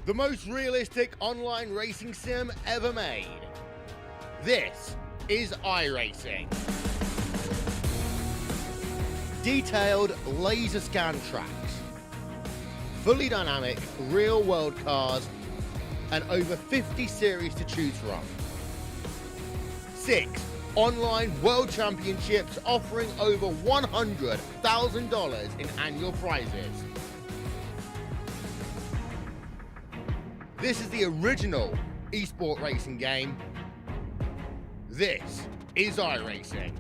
the most realistic online racing sim ever made. This is iRacing. Detailed laser scan tracks, fully dynamic real-world cars, and over 50 series to choose from. 6 online world championships offering over $100,000 in annual prizes. This is the original esport racing game. This is iRacing.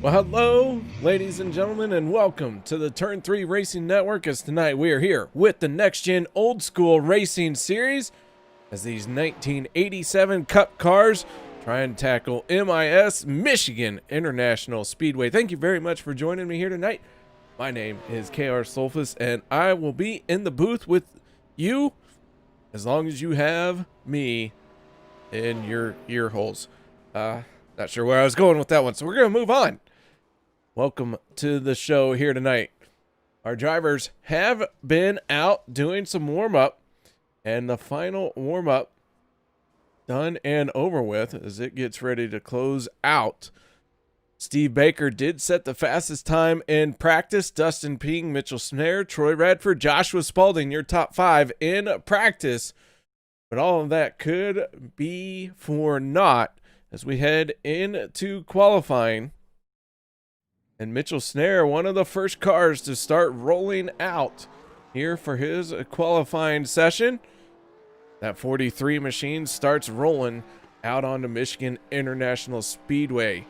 Well, hello, ladies and gentlemen, and welcome to the Turn 3 Racing Network, as tonight we are here with the Next Gen Old School Racing Series as these 1987 Cup cars try and tackle MIS, Michigan International Speedway. Thank you very much for joining me here tonight. My name is KR Solfus, and I will be in the booth with you as long as you have me in your ear holes. Not sure where I was going with that one, so we're going to move on. Welcome to the show here tonight. Our drivers have been out doing some warm-up, and the final warm-up done and over with as it gets ready to close out. Steve Baker did set the fastest time in practice. Dustin Ping, Mitchell Snare, Troy Radford, Joshua Spalding, your top 5 in practice. But all of that could be for naught as we head into qualifying. And Mitchell Snare, one of the first cars to start rolling out here for his qualifying session. That 43 machine starts rolling out onto Michigan International Speedway.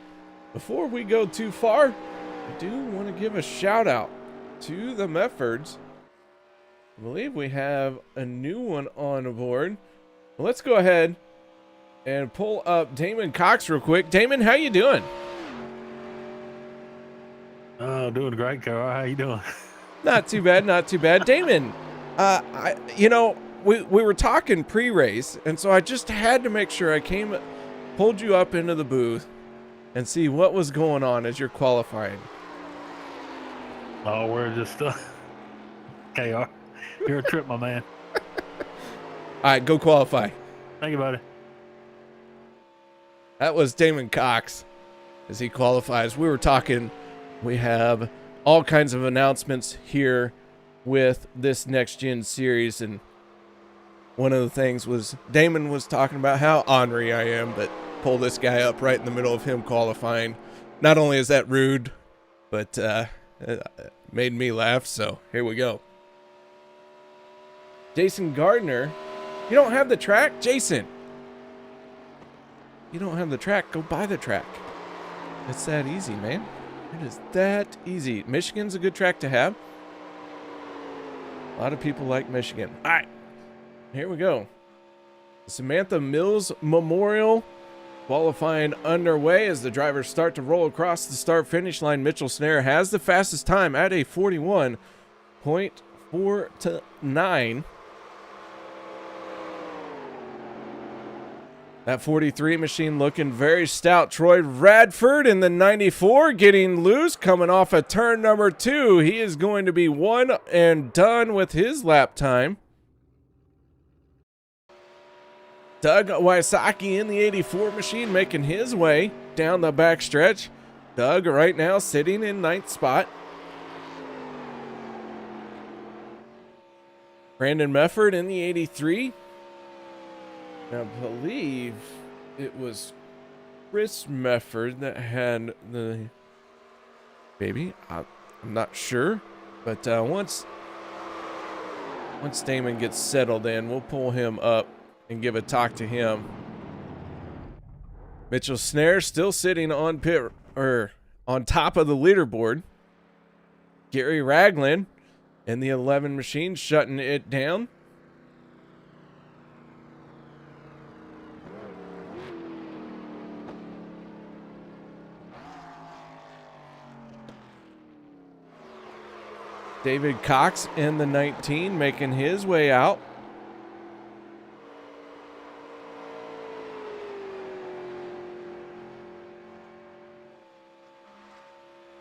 Before we go too far, I do want to give a shout out to the Meffords. I believe we have a new one on board. Well, let's go ahead and pull up Damon Cox real quick. Damon, how you doing? Oh, doing great, Carl. How you doing? Not too bad, not too bad. Damon, we were talking pre-race, and so I just had to make sure I pulled you up into the booth and see what was going on as you're qualifying. Oh, we're just KR. You're a trip, my man. All right, go qualify. Thank you, buddy. That was Damon Cox as he qualifies. We were talking, we have all kinds of announcements here with this Next Gen series, and one of the things was Damon was talking about how ornery I am, but pull this guy up right in the middle of him qualifying. Not only is that rude, but it made me laugh, so here we go. Jason Gardner, you don't have the track? Jason, you don't have the track, go buy the track. It's that easy, man. It is that easy. Michigan's a good track to have. A lot of people like Michigan. All right, here we go. Samantha Mills Memorial qualifying underway as the drivers start to roll across the start-finish line. Mitchell Snare has the fastest time at a 41.49. That 43 machine looking very stout. Troy Radford in the 94 getting loose, coming off of turn number 2. He is going to be one and done with his lap time. Doug Wysocki in the 84 machine making his way down the backstretch. Doug right now sitting in 9th spot. Brandon Mefford in the 83. I believe it was Chris Mefford that had the baby. I'm not sure, but once Damon gets settled in, we'll pull him up and give a talk to him. Mitchell Snare still sitting on on top of the leaderboard. Gary Ragland in the 11 machine shutting it down. David Cox in the 19 making his way out.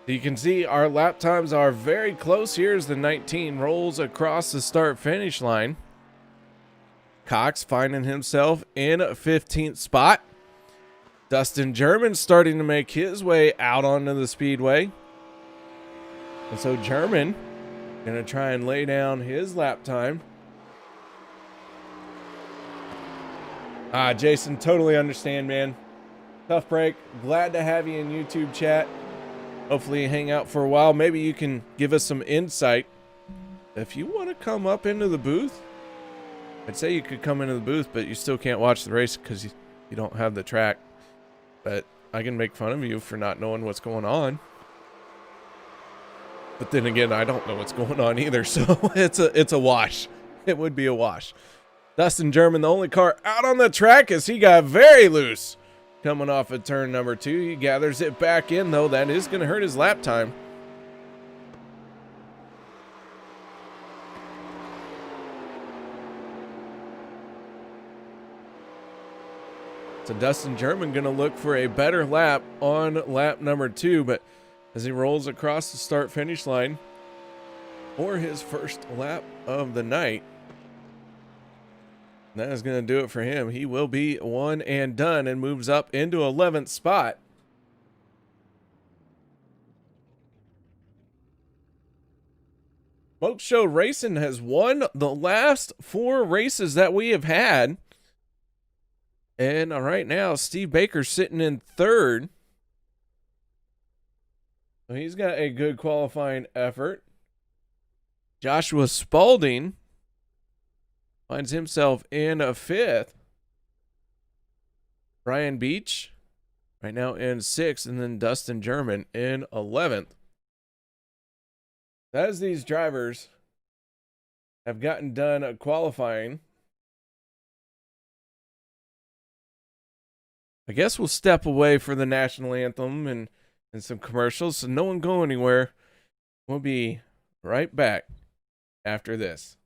You can see our lap times are very close here as the 19 rolls across the start-finish line. Cox finding himself in 15th spot. Dustin German starting to make his way out onto the speedway. And so German going to try and lay down his lap time. Jason, totally understand, man. Tough break. Glad to have you in YouTube chat. Hopefully you hang out for a while. Maybe you can give us some insight. If you want to come up into the booth, I'd say you could come into the booth, but you still can't watch the race because you don't have the track. But I can make fun of you for not knowing what's going on. But then again, I don't know what's going on either, so it's a wash. It would be a wash. Dustin German, the only car out on the track as he got very loose. Coming off of turn number 2, he gathers it back in, though. That is going to hurt his lap time. So Dustin German going to look for a better lap on lap number 2, but as he rolls across the start-finish line for his first lap of the night, that is going to do it for him. He will be one and done and moves up into 11th spot. Smoke Show Racing has won the last 4 races that we have had. And right now, Steve Baker's sitting in 3rd. So he's got a good qualifying effort. Joshua Spalding finds himself in 5th. Brian Beach right now in 6th, and then Dustin German in 11th. As these drivers have gotten done qualifying, I guess we'll step away for the national anthem and some commercials, so no one go anywhere. We'll be right back after this.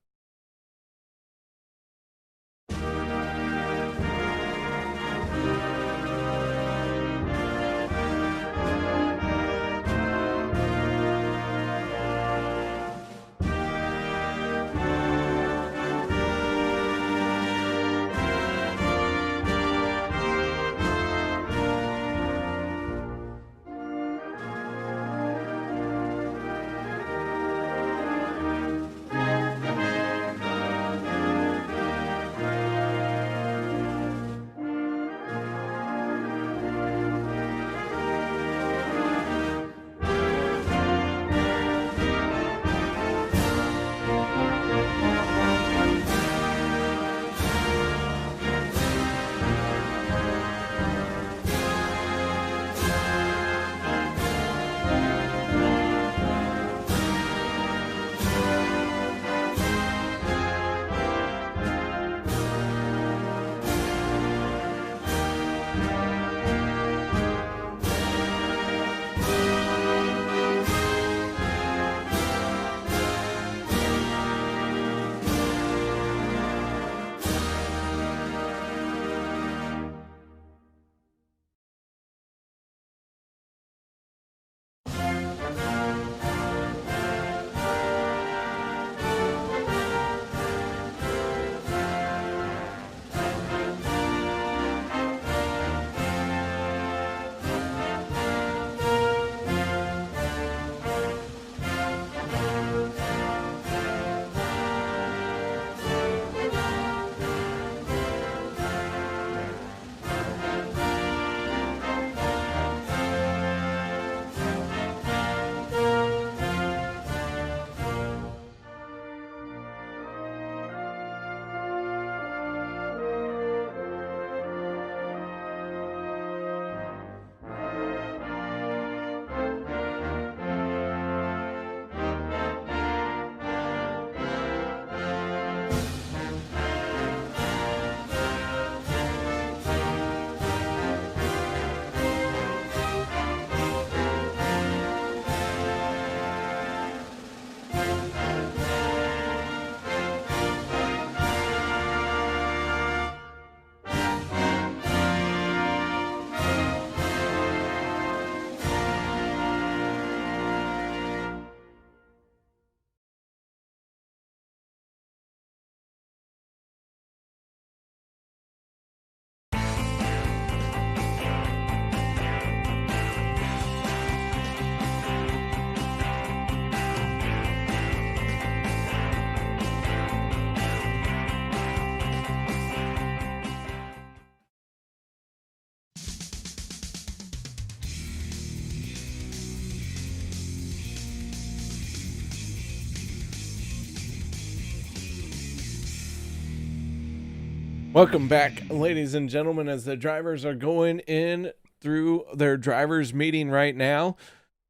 Welcome back, ladies and gentlemen, as the drivers are going in through their drivers meeting right now.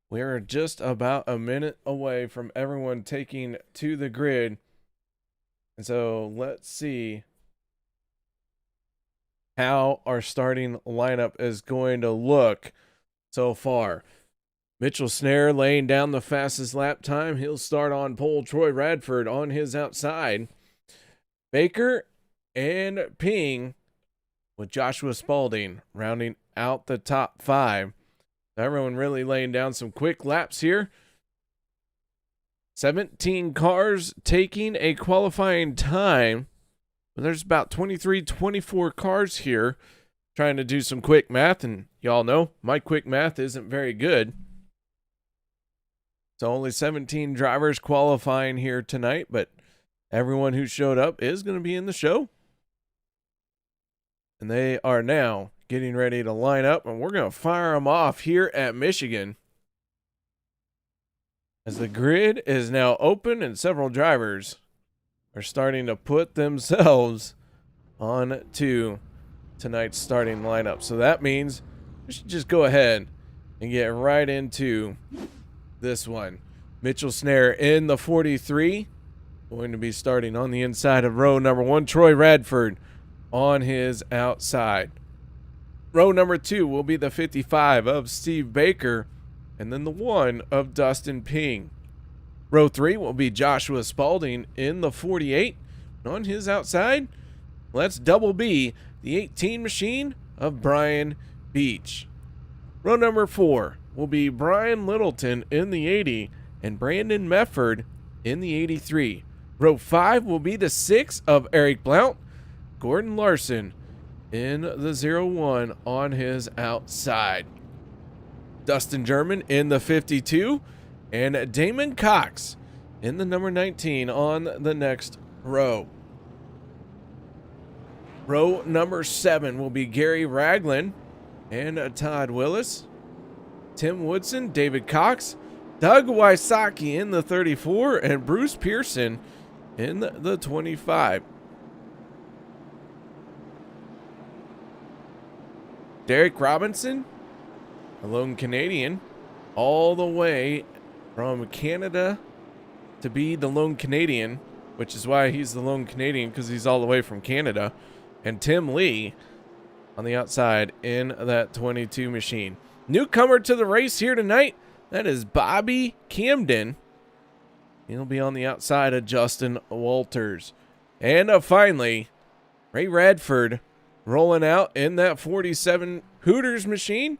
We are just about a minute away from everyone taking to the grid. And so let's see how our starting lineup is going to look so far. Mitchell Snare laying down the fastest lap time. He'll start on pole. Troy Radford on his outside. Baker and Ping with Joshua Spalding rounding out the top 5. Everyone really laying down some quick laps here. 17 cars taking a qualifying time. But there's about 23, 24 cars here trying to do some quick math. And y'all know my quick math isn't very good. So only 17 drivers qualifying here tonight. But everyone who showed up is going to be in the show. And they are now getting ready to line up, and we're going to fire them off here at Michigan. As the grid is now open and several drivers are starting to put themselves on to tonight's starting lineup. So that means we should just go ahead and get right into this one. Mitchell Snare in the 43, going to be starting on the inside of row number 1. Troy Radford on his outside. Row number 2 will be the 55 of Steve Baker, and then the 1 of Dustin Ping. Row 3 will be Joshua Spalding in the 48. On his outside, let's double B, the 18 machine of Brian Beach. Row number 4 will be Brian Littleton in the 80 and Brandon Mefford in the 83. Row 5 will be the 6 of Eric Blount, Gordon Larson in the 01 on his outside. Dustin German in the 52 and Damon Cox in the number 19 on the next row. Row number 7 will be Gary Ragland and Todd Willis, Tim Woodson, David Cox, Doug Wysocki in the 34 and Bruce Pearson in the 25. Derek Robinson, a lone Canadian, all the way from Canada to be the lone Canadian, which is why he's the lone Canadian, because he's all the way from Canada. And Tim Lee on the outside in that 22 machine. Newcomer to the race here tonight, that is Bobby Camden. He'll be on the outside of Justin Walters. And finally, Ray Radford rolling out in that 47 Hooters machine.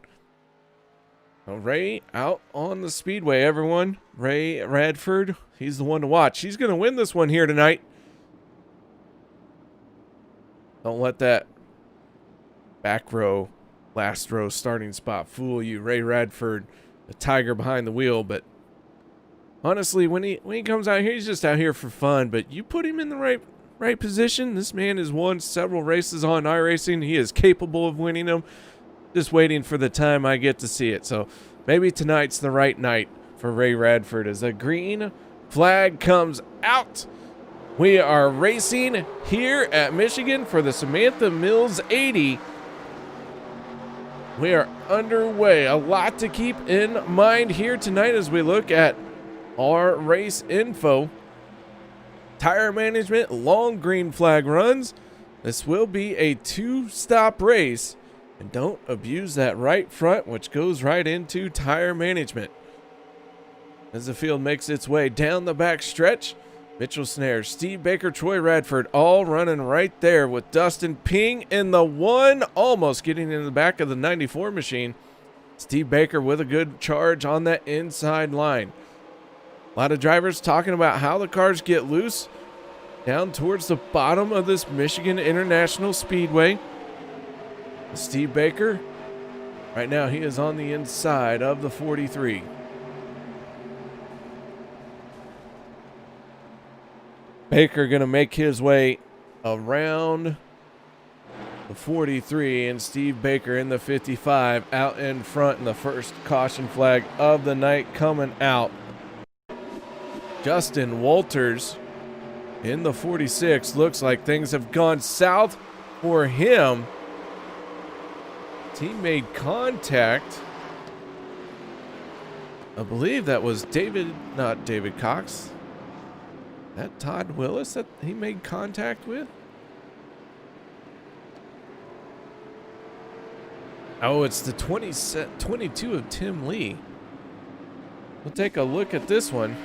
Ray out on the speedway, everyone. Ray Radford, he's the one to watch. He's going to win this one here tonight. Don't let that back row, last row starting spot fool you. Ray Radford, the tiger behind the wheel. But honestly, when he comes out here, he's just out here for fun. But you put him in the right position. This man has won several races on iRacing. He is capable of winning them. Just waiting for the time I get to see it. So maybe tonight's the right night for Ray Radford as a green flag comes out. We are racing here at Michigan for the Samantha Mills 80. We are underway. A lot to keep in mind here tonight as we look at our race info. Tire management, long green flag runs. This will be a 2-stop race. And don't abuse that right front, which goes right into tire management. As the field makes its way down the back stretch, Mitchell Snare, Steve Baker, Troy Radford, all running right there with Dustin Ping in the 1, almost getting in the back of the 94 machine. Steve Baker with a good charge on that inside line. A lot of drivers talking about how the cars get loose down towards the bottom of this Michigan International Speedway. Steve Baker, right now he is on the inside of the 43. Baker going to make his way around the 43, and Steve Baker in the 55 out in front in the first caution flag of the night coming out. Justin Walters in the 46. Looks like things have gone south for him. Team made contact. I believe that was not David Cox. That Todd Willis that he made contact with? Oh, it's the 22 of Tim Lee. We'll take a look at this one.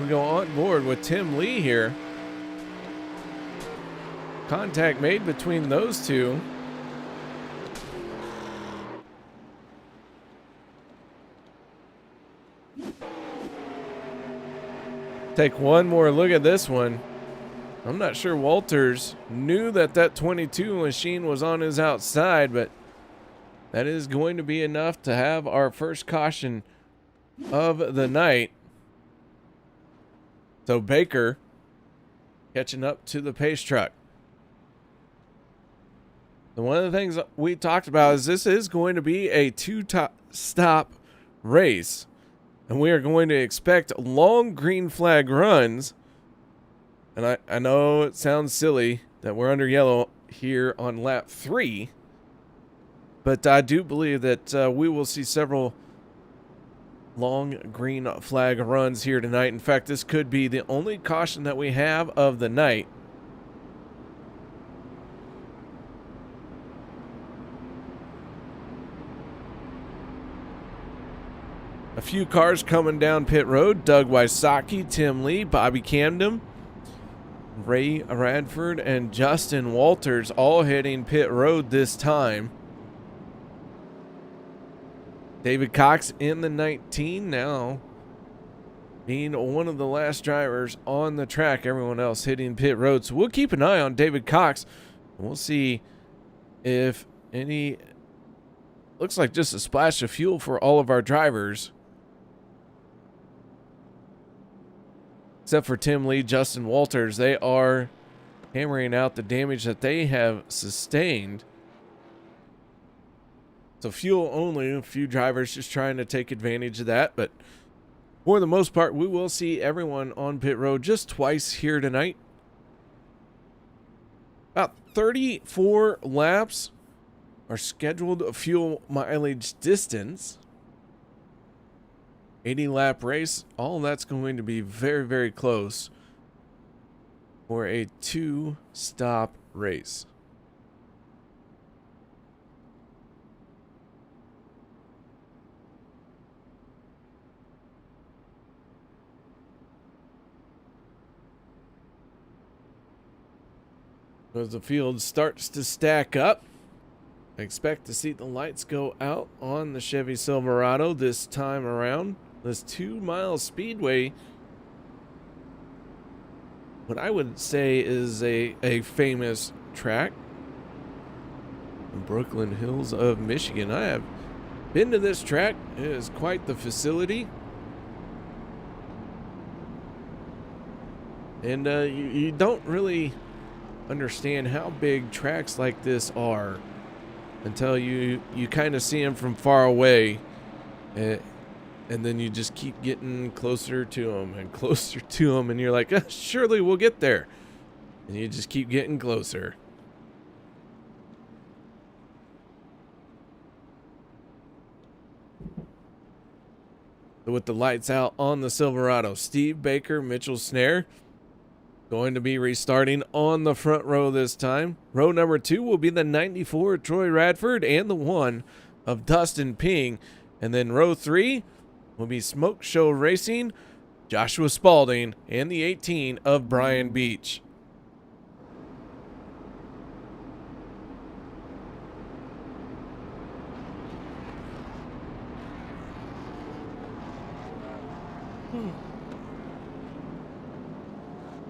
We go on board with Tim Lee here. Contact made between those two. Take one more look at this one. I'm not sure Walters knew that that 22 machine was on his outside, but that is going to be enough to have our first caution of the night. So Baker catching up to the pace truck. And one of the things we talked about is this is going to be a two-stop race. And we are going to expect long green flag runs. And I know it sounds silly that we're under yellow here on lap 3. But I do believe that we will see several long green flag runs here tonight. In fact, this could be the only caution that we have of the night. A few cars coming down pit road. Doug Wysocki, Tim Lee, Bobby Camden, Ray Radford, and Justin Walters all hitting pit road this time. David Cox in the 19 now, being one of the last drivers on the track. Everyone else hitting pit road. So we'll keep an eye on David Cox. We'll see if any... Looks like just a splash of fuel for all of our drivers. Except for Tim Lee, Justin Walters. They are hammering out the damage that they have sustained. So fuel only, a few drivers just trying to take advantage of that. But for the most part, we will see everyone on pit road just twice here tonight. About 34 laps are scheduled fuel mileage distance. 80 lap race. All that's going to be very, very close for a 2-stop race. As the field starts to stack up, I expect to see the lights go out on the Chevy Silverado this time around. This 2-mile speedway, what I would say is a famous track. The Brooklyn Hills of Michigan. I have been to this track. It is quite the facility. And you don't really understand how big tracks like this are until you kind of see them from far away, and then you just keep getting closer to them and closer to them, and you're like, surely we'll get there, and you just keep getting closer. With the lights out on the Silverado, Steve Baker, Mitchell Snare going to be restarting on the front row this time. Row number 2 will be the 94 Troy Radford and the 1 of Dustin Ping. And then row 3 will be Smoke Show Racing, Joshua Spalding, and the 18 of Brian Beach.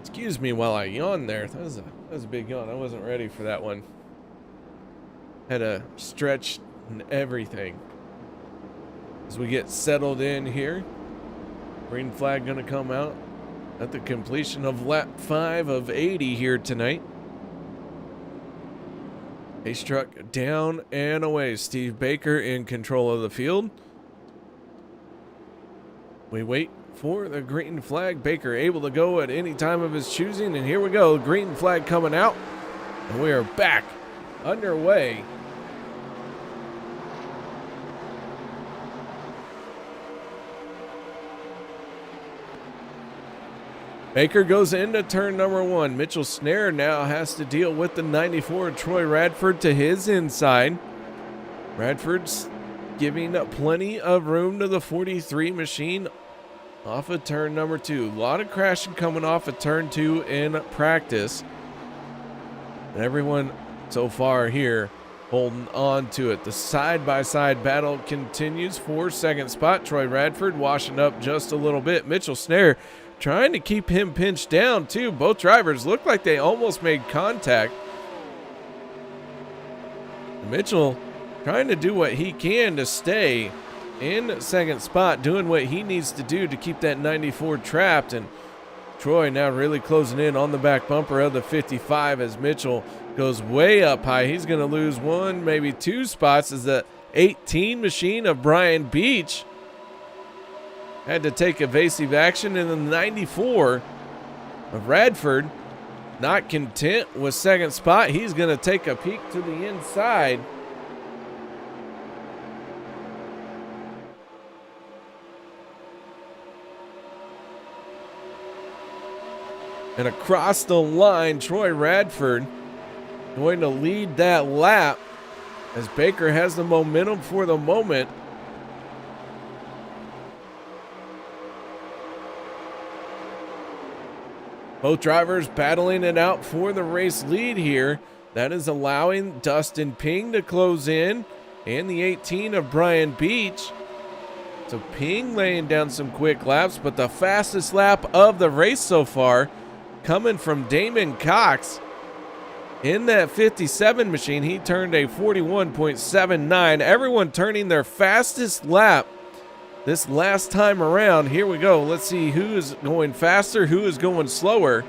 Excuse me while I yawn there. That was a big yawn. I wasn't ready for that one. Had to stretch and everything. As we get settled in here, green flag going to come out at the completion of lap 5 of 80 here tonight. Pace truck down and away. Steve Baker in control of the field. We wait for the green flag. Baker able to go at any time of his choosing, and here we go. Green flag coming out, and we are back underway. Baker goes into turn number 1. Mitchell Snare now has to deal with the 94 Troy Radford to his inside. Radford's giving plenty of room to the 43 machine off of turn number 2. A lot of crashing coming off of turn 2 in practice. And everyone so far here holding on to it. The side-by-side battle continues. 4-second spot. Troy Radford washing up just a little bit. Mitchell Snare trying to keep him pinched down too. Both drivers look like they almost made contact. Mitchell trying to do what he can to stay in second spot, doing what he needs to do to keep that 94 trapped. And Troy now really closing in on the back bumper of the 55 as Mitchell goes way up high. He's going to lose 1, maybe 2 spots as the 18 machine of Brian Beach had to take evasive action. In the 94 of Radford, not content with second spot, he's going to take a peek to the inside. And across the line, Troy Radford going to lead that lap as Baker has the momentum for the moment. Both drivers battling it out for the race lead here. That is allowing Dustin Ping to close in and the 18 of Brian Beach. So Ping laying down some quick laps, but the fastest lap of the race so far coming from Damon Cox in that 57 machine. He turned a 41.79. Everyone turning their fastest lap this last time around. Here we go. Let's see who is going faster, who is going slower.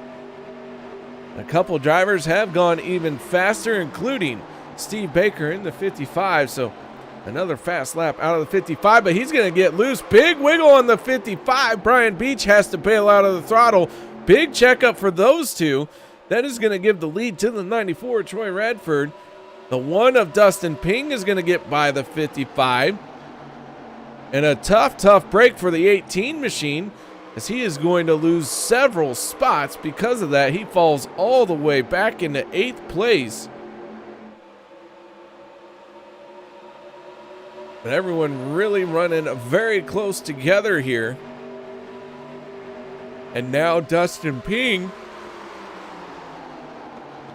A couple drivers have gone even faster, including Steve Baker in the 55. So another fast lap out of the 55, but he's going to get loose. Big wiggle on the 55. Brian Beach has to bail out of the throttle. Big checkup for those two. That is going to give the lead to the 94, Troy Radford. The 1 of Dustin Ping is going to get by the 55. And a tough break for the 18 machine, as he is going to lose several spots because of that. He falls all the way back into 8th place. But everyone really running very close together here. And now Dustin Ping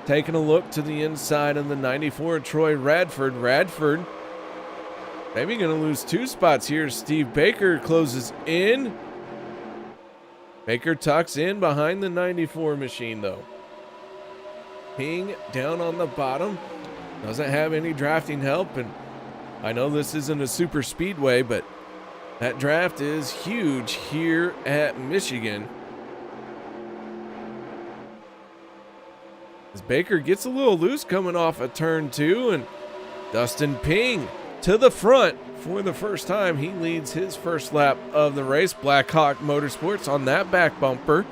taking a look to the inside of the 94 Troy Radford. Radford maybe going to lose 2 spots here. Steve Baker closes in. Baker tucks in behind the 94 machine though. Ping down on the bottom. Doesn't have any drafting help, and I know this isn't a super speedway, but that draft is huge here at Michigan. As Baker gets a little loose coming off of turn 2, and Dustin Ping to the front for the first time. He leads his first lap of the race. Blackhawk Motorsports on that back bumper.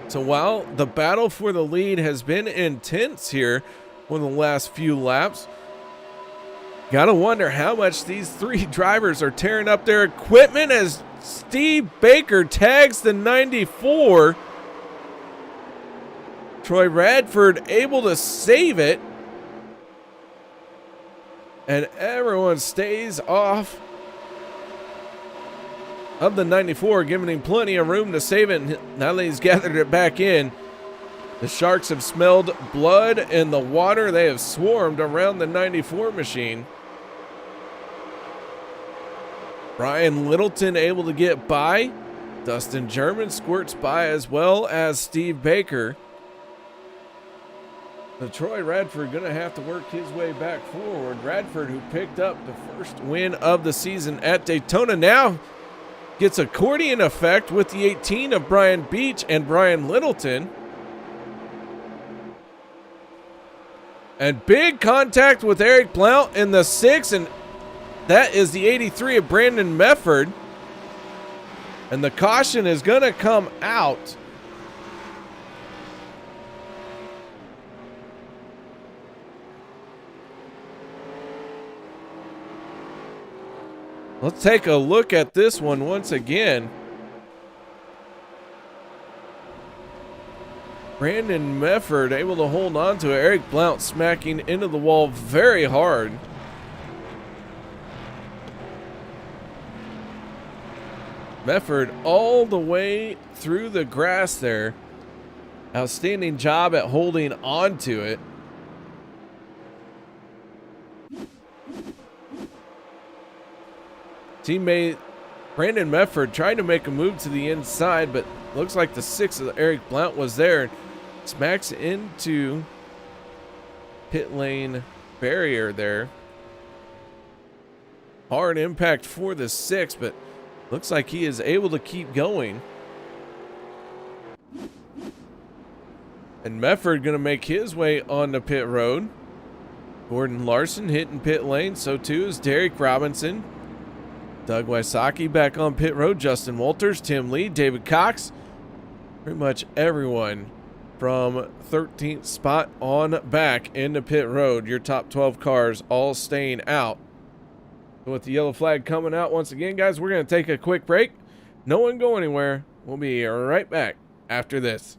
So while the battle for the lead has been intense here for the last few laps, gotta wonder how much these 3 drivers are tearing up their equipment as Steve Baker tags the 94. Troy Radford able to save it. And everyone stays off of the 94, giving him plenty of room to save it. Now that he's gathered it back in, the Sharks have smelled blood in the water. They have swarmed around the 94 machine. Brian Littleton able to get by. Dustin German squirts by, as well as Steve Baker. So Troy Radford going to have to work his way back forward. Radford, who picked up the first win of the season at Daytona, now gets accordion effect with the 18 of Brian Beach and Brian Littleton. And big contact with Eric Blount in the 6, and that is the 83 of Brandon Mefford. And the caution is going to come out. Let's take a look at this one once again. Brandon Mefford able to hold on to it. Eric Blount smacking into the wall very hard. Mefford all the way through the grass there. Outstanding job at holding on to it. Teammate Brandon Mefford tried to make a move to the inside, but looks like the 6 of Eric Blount was there. Smacks into pit lane barrier there. Hard impact for the 6, but looks like he is able to keep going. And Mefford going to make his way on the pit road. Gordon Larson hitting pit lane. So too is Derek Robinson. Doug Wysocki back on pit road. Justin Walters, Tim Lee, David Cox. Pretty much everyone from 13th spot on back into pit road. Your top 12 cars all staying out. With the yellow flag coming out once again, guys, we're going to take a quick break. No one go anywhere. We'll be right back after this.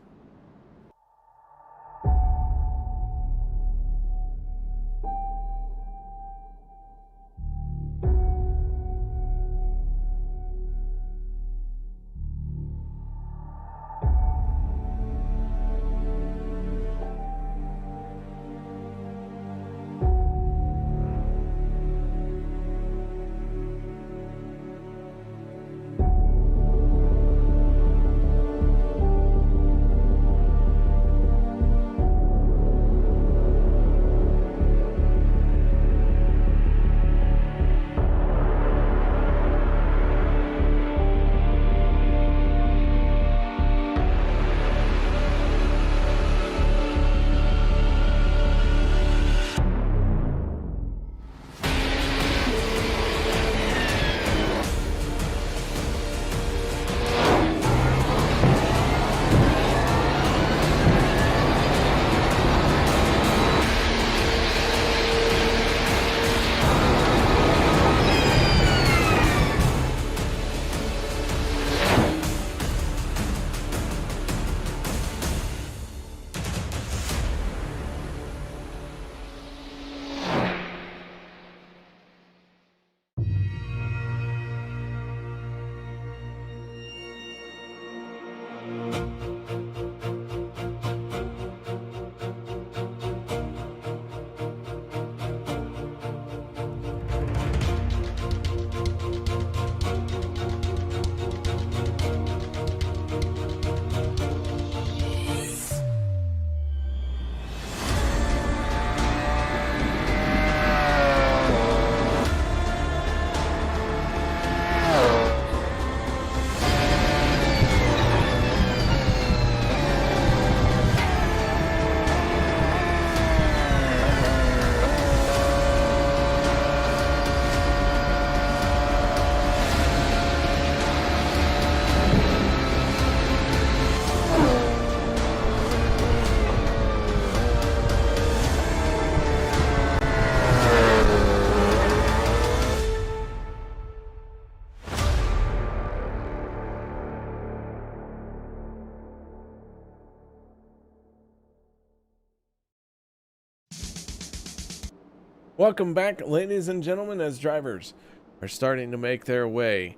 Welcome back, ladies and gentlemen, as drivers are starting to make their way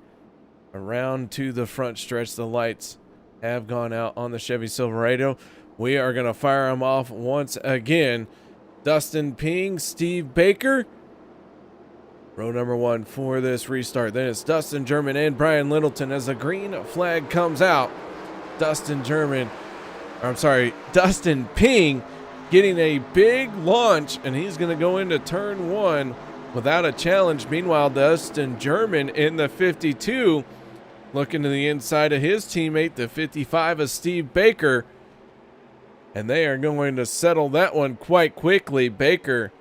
around to the front stretch. The lights have gone out on the Chevy Silverado. We are going to fire them off once again. Dustin Ping, Steve Baker, row number 1 for this restart. Then it's Dustin German and Brian Littleton as the green flag comes out. Dustin Ping getting a big launch, and he's going to go into turn 1 without a challenge. Meanwhile, Dustin German in the 52 looking to the inside of his teammate, the 55 of Steve Baker, and they are going to settle that one quite quickly. Baker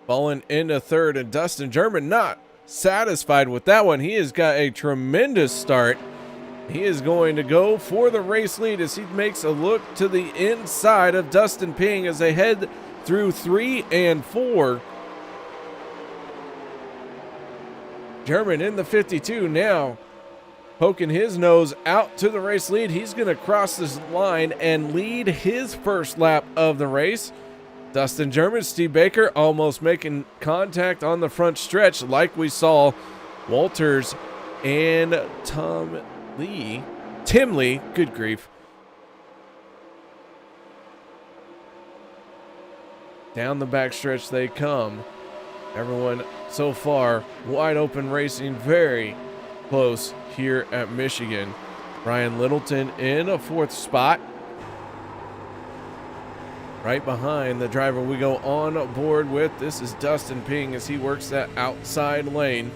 falling into third, and Dustin German not satisfied with that one. He has got a tremendous start. He is going to go for the race lead as he makes a look to the inside of Dustin Ping as they head through 3 and 4. German in the 52 now, poking his nose out to the race lead. He's going to cross this line and lead his first lap of the race. Dustin German, Steve Baker almost making contact on the front stretch like we saw Walters and Tim Lee, good grief. Down the backstretch they come. Everyone so far wide open racing, very close here at Michigan. Brian Littleton in a 4th spot. Right behind the driver we go on board with. This is Dustin Ping as he works that outside lane.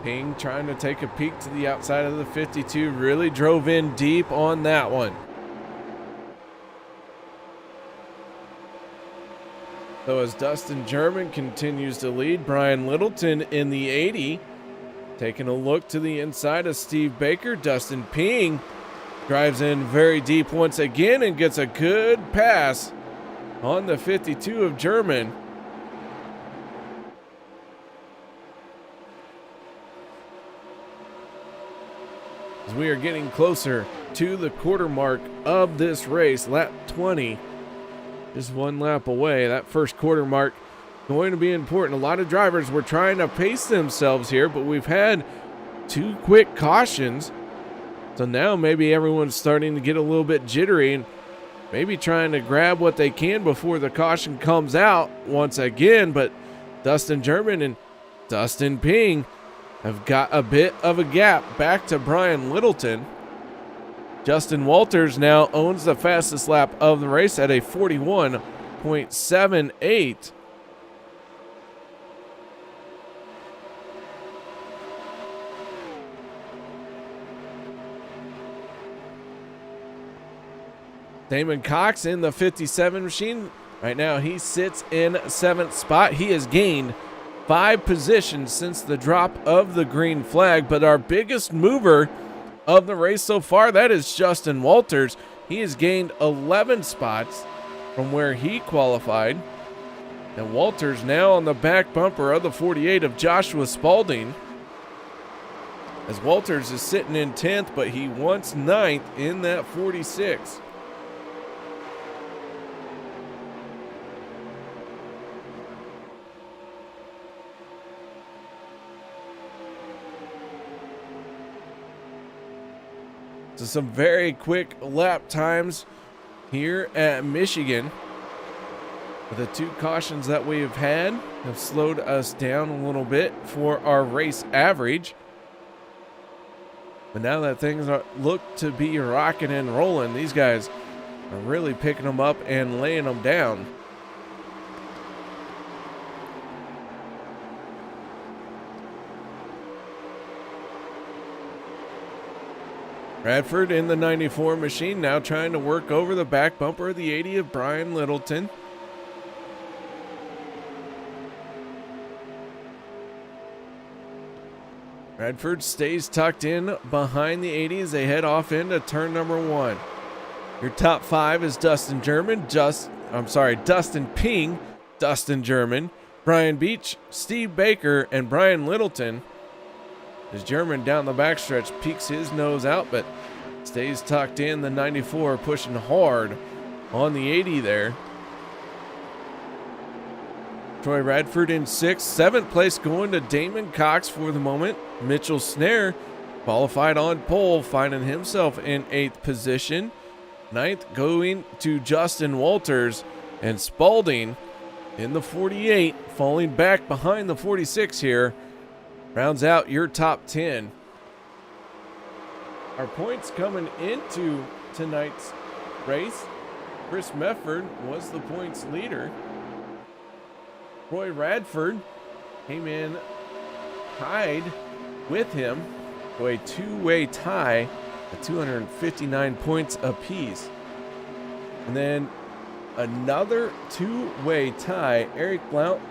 Ping trying to take a peek to the outside of the 52. Really drove in deep on that one. So as Dustin German continues to lead, Brian Littleton in the 80. Taking a look to the inside of Steve Baker. Dustin Ping drives in very deep once again and gets a good pass on the 52 of German. As we are getting closer to the quarter mark of this race, lap 20, just 1 lap away. That first quarter mark going to be important. A lot of drivers were trying to pace themselves here, but we've had 2 quick cautions. So now maybe everyone's starting to get a little bit jittery and maybe trying to grab what they can before the caution comes out once again. But Dustin German and Dustin Ping have got a bit of a gap back to Brian Littleton. Justin Walters now owns the fastest lap of the race at a 41.78. Damon Cox in the 57 machine. Right now he sits in 7th spot. He has gained 5 positions since the drop of the green flag, but our biggest mover of the race so far, that is Justin Walters. He has gained 11 spots from where he qualified. And Walters now on the back bumper of the 48 of Joshua Spalding. As Walters is sitting in 10th, but he wants 9th in that 46. So some very quick lap times here at Michigan. The 2 cautions that we have had have slowed us down a little bit for our race average. But now that things look to be rocking and rolling, these guys are really picking them up and laying them down. Radford in the 94 machine now trying to work over the back bumper of the 80 of Brian Littleton. Radford stays tucked in behind the 80 as they head off into turn number 1. Your top 5 is Dustin German, Dustin Ping, Dustin German, Brian Beach, Steve Baker, and Brian Littleton. As German down the backstretch peeks his nose out, but stays tucked in. The 94 pushing hard on the 80 there. Troy Radford in 6th. 7th place going to Damon Cox for the moment. Mitchell Snare qualified on pole, finding himself in 8th position. 9th going to Justin Walters, and Spalding in the 48, falling back behind the 46 here. Rounds out your top 10. Our points coming into tonight's race. Chris Mefford was the points leader. Roy Radford came in tied with him to a two-way tie at 259 points apiece. And then another two-way tie, Eric Blount,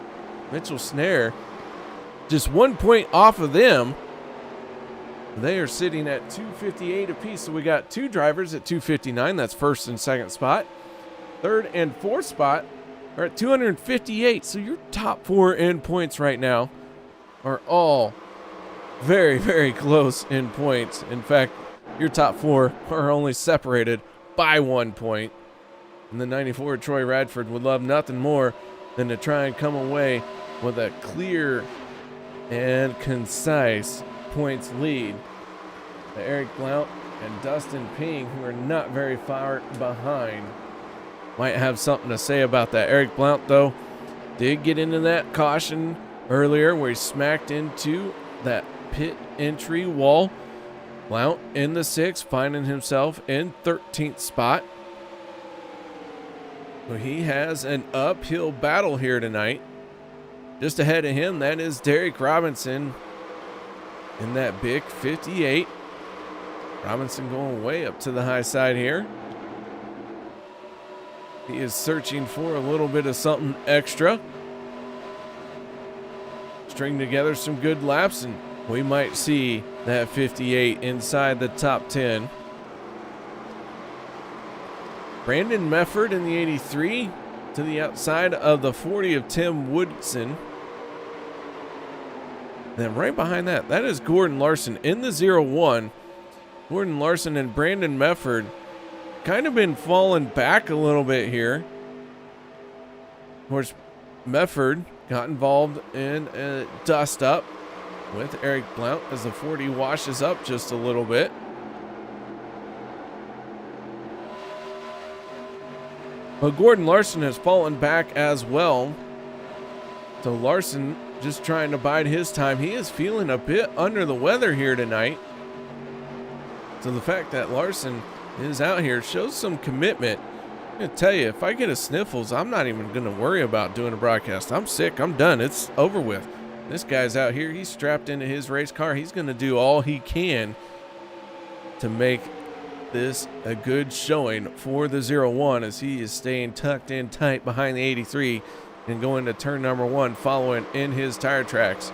Mitchell Snare, just 1 point off of them. They are sitting at 258 apiece. So we got two drivers at 259. That's first and second spot. Third and fourth spot are at 258. So your top four in points right now are all very, very close in points. In fact, your top four are only separated by 1 point. And the 94 Troy Radford would love nothing more than to try and come away with a clear and concise points lead. Eric Blount and Dustin Ping, who are not very far behind, might have something to say about that. Eric Blount, though, did get into that caution earlier where he smacked into that pit entry wall. Blount in the 6th, finding himself in 13th spot. So he has an uphill battle here tonight. Just ahead of him, that is Derek Robinson in that big 58. Robinson going way up to the high side here. He is searching for a little bit of something extra. String together some good laps, and we might see that 58 inside the top 10. Brandon Mefford in the 83 to the outside of the 40 of Tim Woodson. Then right behind that, that is Gordon Larson in the 01. Gordon Larson and Brandon Mefford kind of been falling back a little bit here. Of course, Mefford got involved in a dust up with Eric Blount as the 40 washes up just a little bit. But Gordon Larson has fallen back as well. So Larson just trying to bide his time. He is feeling a bit under the weather here tonight. So the fact that Larson is out here shows some commitment. I'm going to tell you, if I get a sniffles, I'm not even going to worry about doing a broadcast. I'm sick. I'm done. It's over with. This guy's out here. He's strapped into his race car. He's going to do all he can to make this a good showing for the 01 as he is staying tucked in tight behind the 83 and going to turn number 1 following in his tire tracks.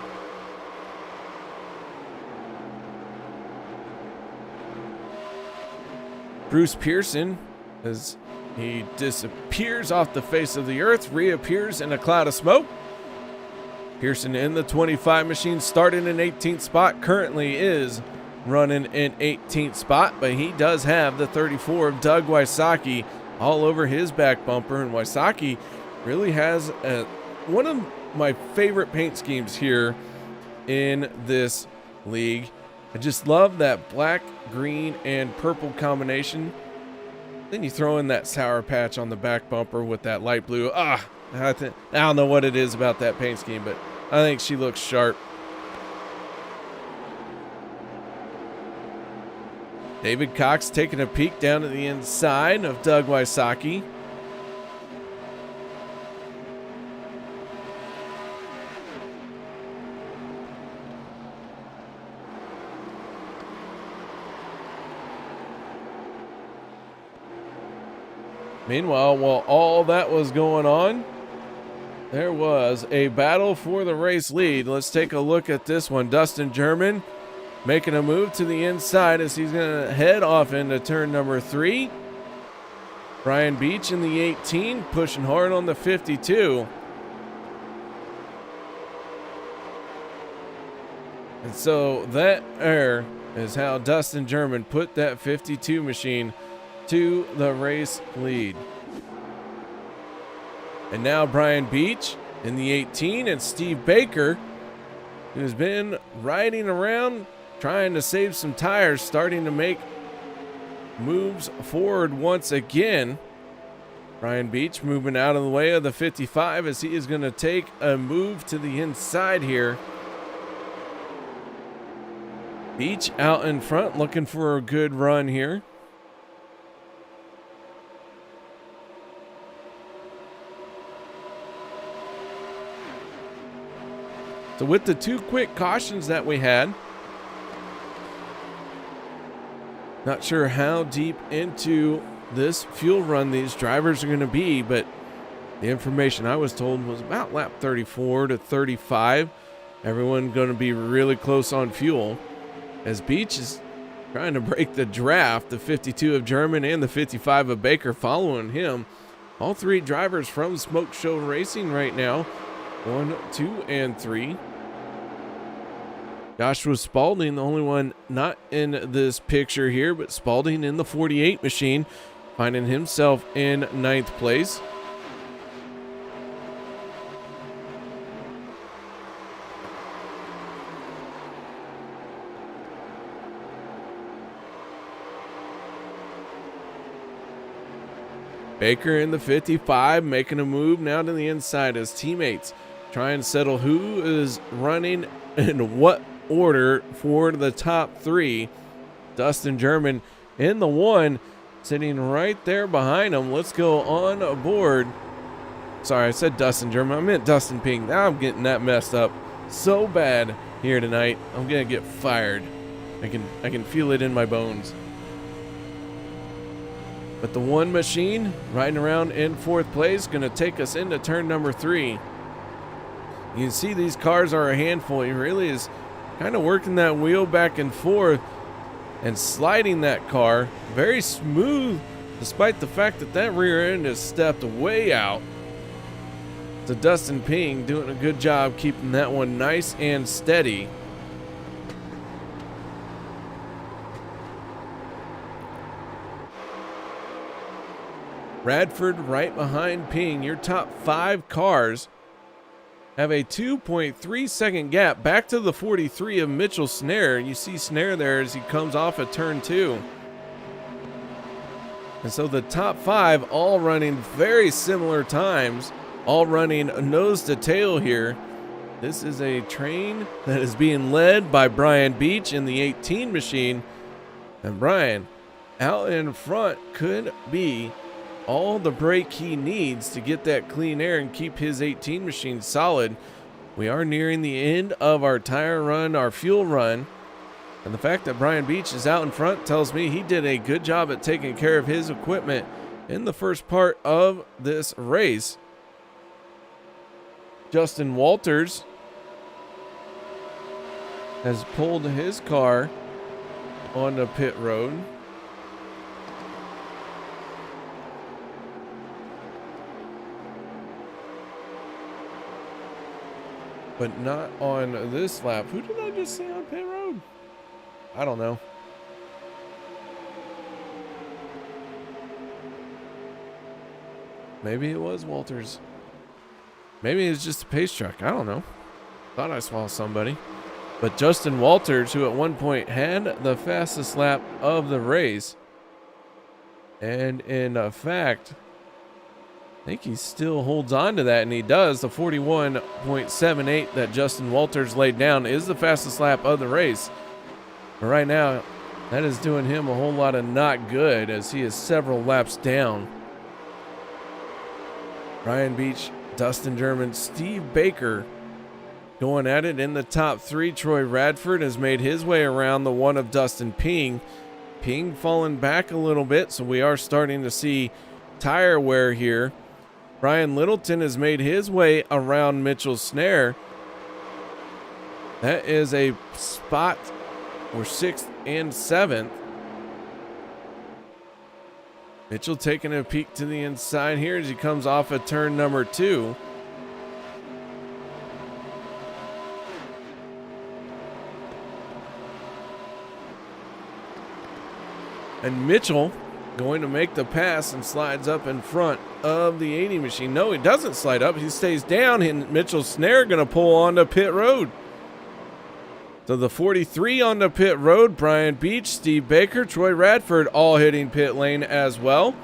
Bruce Pearson, as he disappears off the face of the earth, reappears in a cloud of smoke. Pearson in the 25 machine, starting in 18th spot, currently is running in 18th spot, but he does have the 34 of Doug Wysocki all over his back bumper, and Wysocki really has one of my favorite paint schemes here in this league. I just love that black, green, and purple combination. Then you throw in that sour patch on the back bumper with that light blue. I don't know what it is about that paint scheme, but I think she looks sharp. David Cox taking a peek down to the inside of Doug Wysocki. Meanwhile, while all that was going on, there was a battle for the race lead. Let's take a look at this one. Dustin German making a move to the inside as he's going to head off into turn number 3. Brian Beach in the 18, pushing hard on the 52. And so that there is how Dustin German put that 52 machine to the race lead. And now Brian Beach in the 18 and Steve Baker, who's been riding around trying to save some tires, starting to make moves forward once again. Brian Beach moving out of the way of the 55 as he is going to take a move to the inside here. Beach out in front looking for a good run here. So with the two quick cautions that we had, Not sure how deep into this fuel run these drivers are going to be, but the information I was told was about lap 34 to 35. Everyone going to be really close on fuel, as Beach is trying to break the draft. The 52 of German and the 55 of Baker following him. All three drivers from Smoke Show Racing right now. 1, 2, and 3. Joshua Spalding, the only one not in this picture here, but Spalding in the 48 machine, finding himself in 9th place. Baker in the 55 making a move now to the inside as teammates try and settle who is running in what order for the top 3. Dustin German in the 1, sitting right there behind him. Let's go on board. Sorry, I said Dustin German. I meant Dustin Ping. Now I'm getting that messed up so bad here tonight. I'm gonna get fired. I can feel it in my bones. But the 1 machine riding around in 4th place, going to take us into turn number 3. You can see these cars are a handful. He really is kind of working that wheel back and forth and sliding that car very smooth, despite the fact that that rear end has stepped way out. So Dustin Ping doing a good job keeping that one nice and steady. Radford right behind Ping. Your top 5 cars have a 2.3 second gap back to the 43 of Mitchell Snare. You see Snare there as he comes off at turn 2. And so the top 5 all running very similar times, all running nose to tail here. This is a train that is being led by Brian Beach in the 18 machine. And Brian out in front could be all the brake he needs to get that clean air and keep his 18 machine solid. We are nearing the end of our tire run, our fuel run. And the fact that Brian Beach is out in front tells me he did a good job at taking care of his equipment in the first part of this race. Justin Walters has pulled his car on the pit road. But not on this lap. Who did I just see on pit road? I don't know. Maybe it was Walters. Maybe it was just a pace truck. I don't know. Thought I saw somebody. But Justin Walters, who at one point had the fastest lap of the race, and in fact, I think he still holds on to that, and he does. The 41.78 that Justin Walters laid down is the fastest lap of the race. But right now, that is doing him a whole lot of not good, as he is several laps down. Brian Beach, Dustin German, Steve Baker going at it in the top 3. Troy Radford has made his way around the 1 of Dustin Ping. Ping falling back a little bit, so we are starting to see tire wear here. Brian Littleton has made his way around Mitchell Snare. That is a spot for 6th and 7th. Mitchell taking a peek to the inside here as he comes off of turn number 2. And Mitchell going to make the pass and slides up in front of the 80 machine. No, he doesn't slide up. He stays down, and Mitchell Snare going to pull onto pit road. So the 43 on the pit road, Brian Beach, Steve Baker, Troy Radford all hitting pit lane as well.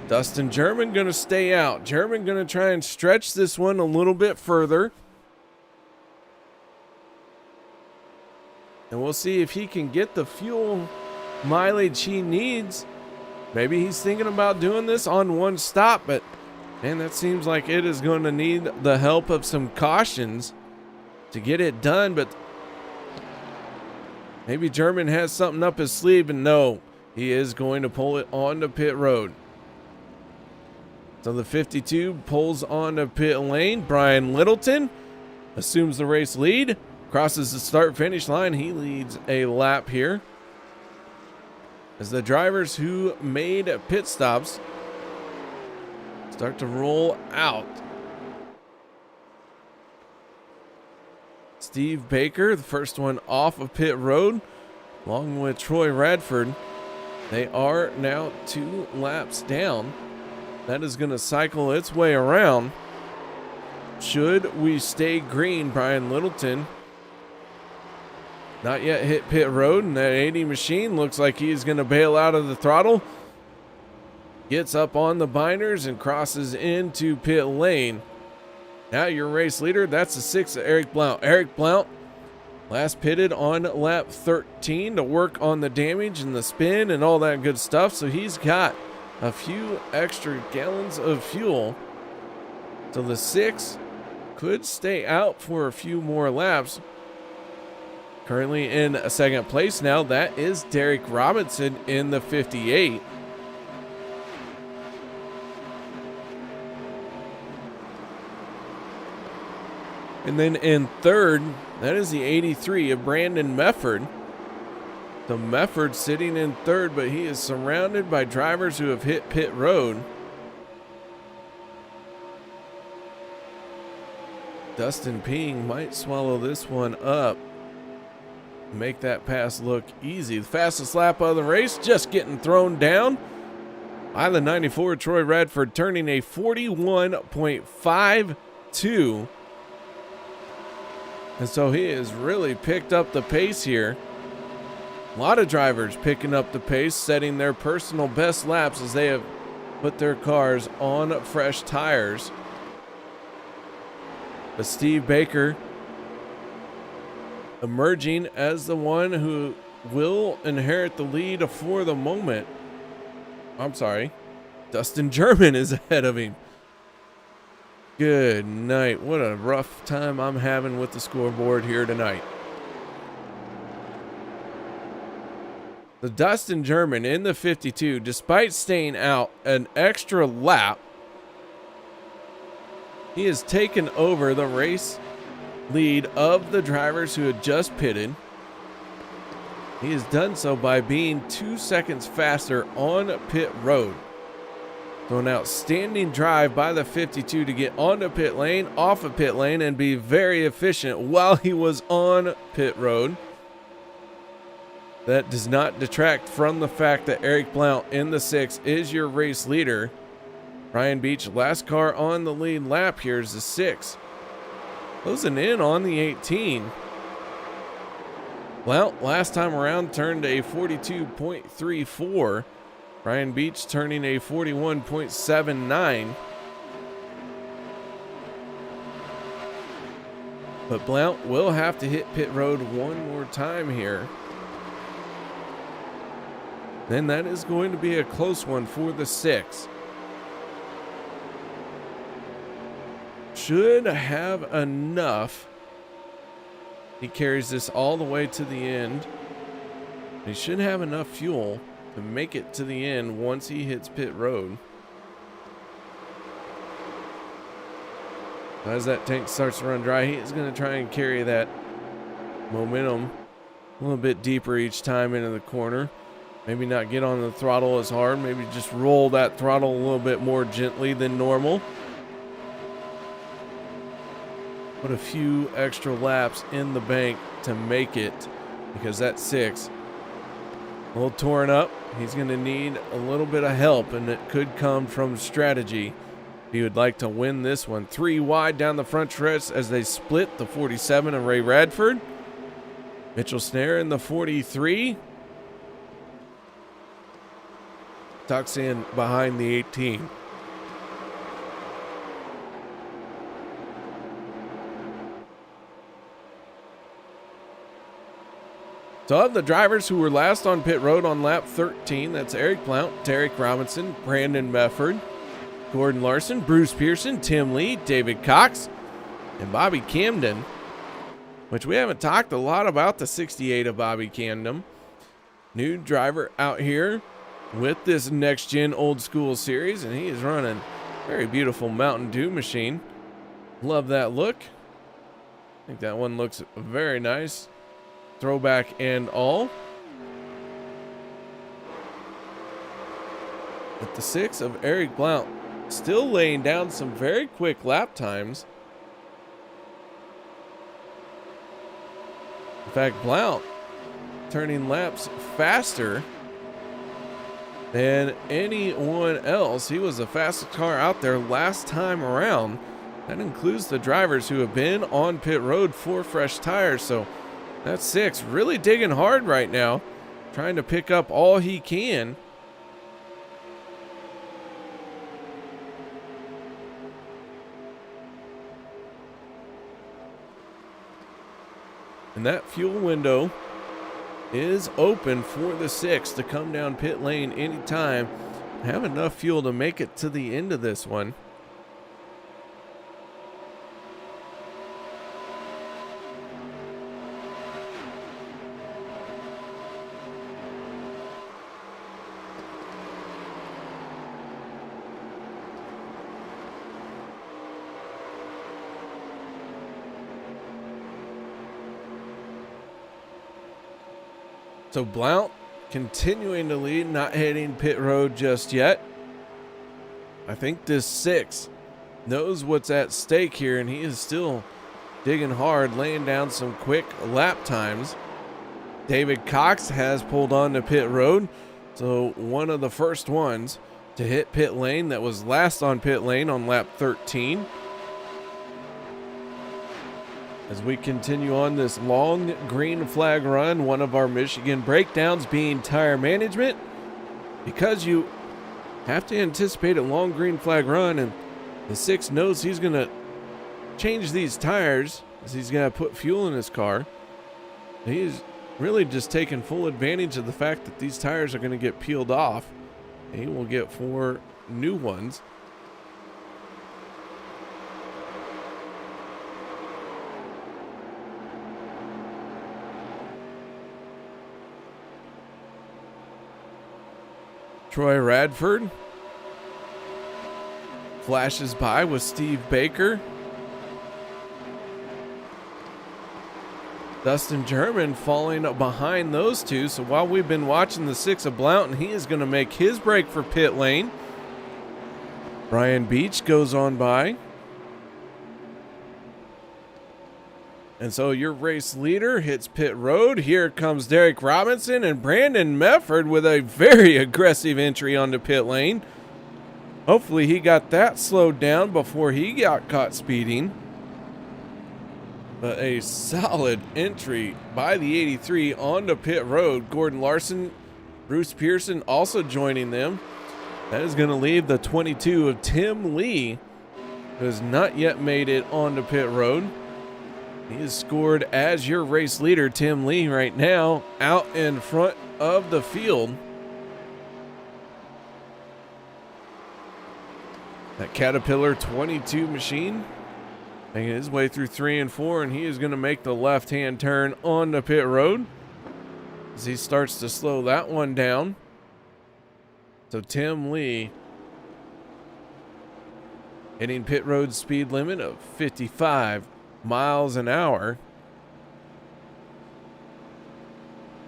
Dustin German going to stay out. German going to try and stretch this one a little bit further. And we'll see if he can get the fuel mileage he needs. Maybe he's thinking about doing this on one stop, but man, that seems like it is going to need the help of some cautions to get it done. But Maybe German has something up his sleeve, and no, he is going to pull it onto pit road. So the 52 pulls onto pit lane. Brian Littleton assumes the race lead, crosses the start-finish line. He leads a lap here as the drivers who made pit stops start to roll out. Steve Baker, the first one off of pit road, along with Troy Radford. They are now 2 laps down. That is going to cycle its way around. Should we stay green, Brian Littleton not yet hit pit road, and that 80 machine looks like he's going to bail out of the throttle. Gets up on the binders and crosses into pit lane. Now your race leader, that's the 6, Eric Blount. Eric Blount last pitted on lap 13 to work on the damage and the spin and all that good stuff. So he's got a few extra gallons of fuel. So the 6 could stay out for a few more laps. Currently in a second place now, that is Derek Robinson in the 58. And then in third, that is the 83 of Brandon Mefford. So Mefford sitting in third, but he is surrounded by drivers who have hit pit road. Dustin Ping might swallow this one up. Make that pass look easy. The fastest lap of the race just getting thrown down by the 94 Troy Radford, turning a 41.52. And so he has really picked up the pace here. A lot of drivers picking up the pace, setting their personal best laps as they have put their cars on fresh tires. But Steve Baker emerging as the one who will inherit the lead for the moment. I'm sorry, Dustin German is ahead of him. Good night. What a rough time I'm having with the scoreboard here tonight. The Dustin German in the 52, despite staying out an extra lap, he has taken over the race lead of the drivers who had just pitted. He has done so by being 2 seconds faster on pit road. So an outstanding drive by the 52 to get onto pit lane, off of pit lane, and be very efficient while he was on pit road. That does not detract from the fact that Eric Blount in the 6 is your race leader. Ryan Beach, last car on the lead lap here, is the 6. Closing in on the 18. Blount last time around turned a 42.34. Ryan Beach turning a 41.79. But Blount will have to hit pit road one more time here. Then that is going to be a close one for the 6. Should have enough. He carries this all the way to the end. He should have enough fuel to make it to the end once he hits pit road. As that tank starts to run dry, he is going to try and carry that momentum a little bit deeper each time into the corner. Maybe not get on the throttle as hard. Maybe just roll that throttle a little bit more gently than normal. Put a few extra laps in the bank to make it, because that 6 a little torn up. He's going to need a little bit of help, and it could come from strategy. He would like to win this one. 3 wide down the front stretch as they split the 47 and Ray Radford. Mitchell Snare in the 43. Tucks in behind the 18. So of the drivers who were last on pit road on lap 13, that's Eric Blount, Derek Robinson, Brandon Mefford, Gordon Larson, Bruce Pearson, Tim Lee, David Cox, and Bobby Camden. which we haven't talked a lot about the 68 of Bobby Camden. New driver out here with this next gen old school series, and he is running a very beautiful Mountain Dew machine. Love that look. I think that one looks very nice. Throwback and all. But the 6 of Eric Blount still laying down some very quick lap times. In fact, Blount turning laps faster than anyone else. He was the fastest car out there last time around. That includes the drivers who have been on pit road for fresh tires. So that's 6 really digging hard right now, trying to pick up all he can. And that fuel window is open for the 6 to come down pit lane anytime. Have enough fuel to make it to the end of this one. So Blount continuing to lead, not hitting pit road just yet. I think this 6 knows what's at stake here, and he is still digging hard, laying down some quick lap times. David Cox has pulled on to pit road, so one of the first ones to hit pit lane that was last on pit lane on lap 13. As we continue on this long green flag run, one of our Michigan breakdowns being tire management, because you have to anticipate a long green flag run, and the 6 knows he's going to change these tires as he's going to put fuel in his car. He's really just taking full advantage of the fact that these tires are going to get peeled off. He will get 4 new ones. Troy Radford flashes by with Steve Baker. Dustin German falling behind those two. So while we've been watching the 6 of Blount, he is going to make his break for pit lane. Brian Beach goes on by. And so your race leader hits pit road. Here comes Derek Robinson and Brandon Mefford with a very aggressive entry onto pit lane. Hopefully he got that slowed down before he got caught speeding. But a solid entry by the 83 onto pit road. Gordon Larson, Bruce Pearson also joining them. That is going to leave the 22 of Tim Lee, who has not yet made it onto pit road. He is scored as your race leader, Tim Lee, right now, out in front of the field. That Caterpillar 22 machine making his way through 3 and 4, and he is going to make the left-hand turn onto pit road as he starts to slow that one down. So Tim Lee hitting pit road speed limit of 55 miles an hour.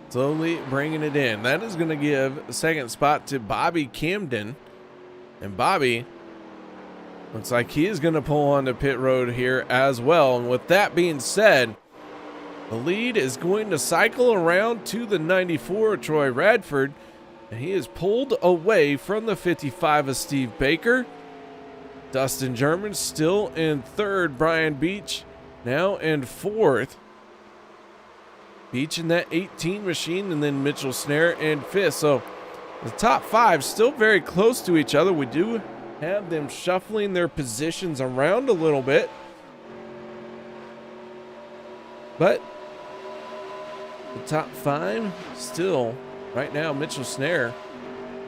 Slowly bringing it in. That is going to give the second spot to Bobby Camden. And Bobby looks like he is going to pull onto pit road here as well. And with that being said, the lead is going to cycle around to the 94, Troy Radford. And he is pulled away from the 55 of Steve Baker. Dustin German still in third. Brian Beach now in fourth. Beach in that 18 machine, and then Mitchell Snare in fifth. So the top 5 still very close to each other. We do have them shuffling their positions around a little bit. But the top 5 still, right now, Mitchell Snare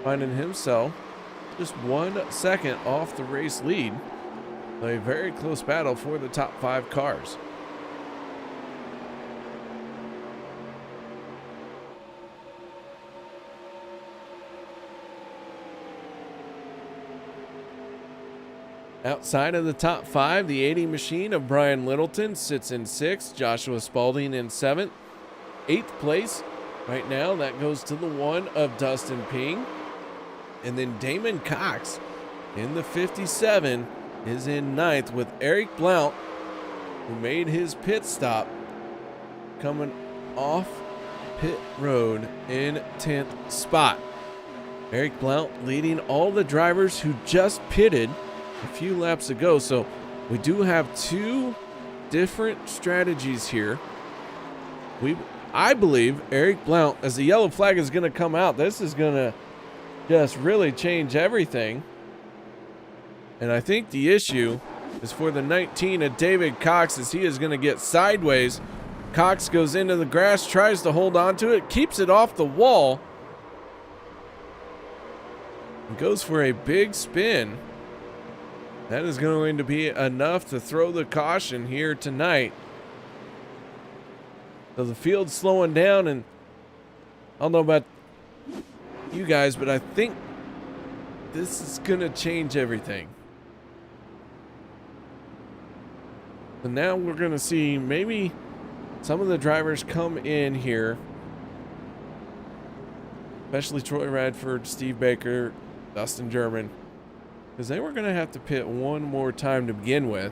finding himself just 1 second off the race lead. A very close battle for the top 5 cars. Outside of the top 5, the 80 machine of Brian Littleton sits in 6th, Joshua Spalding in 7th. 8th place right now, that goes to the 1 of Dustin Ping. And then Damon Cox in the 57 is in 9th with Eric Blount, who made his pit stop coming off pit road in 10th spot. Eric Blount leading all the drivers who just pitted a few laps ago. So we do have 2 different strategies here. I believe Eric Blount, as the yellow flag is going to come out, this is going to just really change everything. And I think the issue is for the 19 of David Cox, as he is going to get sideways. Cox goes into the grass, tries to hold on to it, keeps it off the wall, and goes for a big spin. That is going to be enough to throw the caution here tonight. So the field's slowing down, and I don't know about you guys, but I think this is going to change everything. So now we're going to see maybe some of the drivers come in here, especially Troy Radford, Steve Baker, Dustin German, because they were going to have to pit one more time to begin with.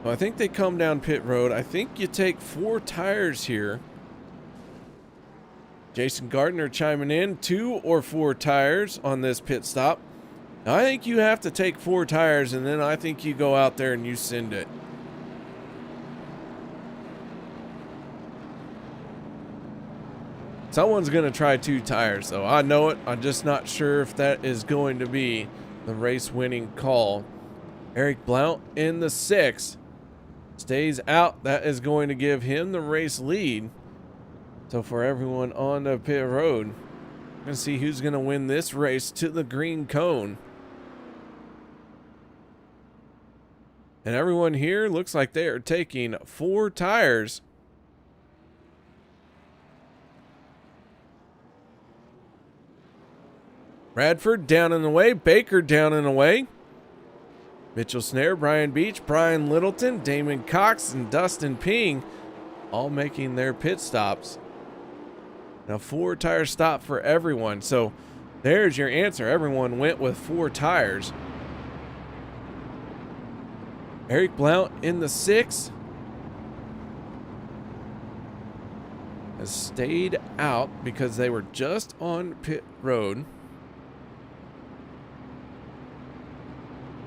So I think they come down pit road. I think you take 4 tires here. Jason Gardner chiming in, 2 or 4 tires on this pit stop. I think you have to take 4 tires, and then I think you go out there and you send it. Someone's going to try 2 tires, though. I know it. I'm just not sure if that is going to be the race-winning call. Eric Blount in the 6th stays out. That is going to give him the race lead. So for everyone on the pit road, we're going to see who's going to win this race to the green cone. And everyone here looks like they are taking 4 tires. Radford down and away, Baker down and away. Mitchell Snare, Brian Beach, Brian Littleton, Damon Cox, and Dustin Ping all making their pit stops. Now 4 tire stop for everyone. So there's your answer. Everyone went with 4 tires. Eric Blount in the 6th has stayed out because they were just on pit road.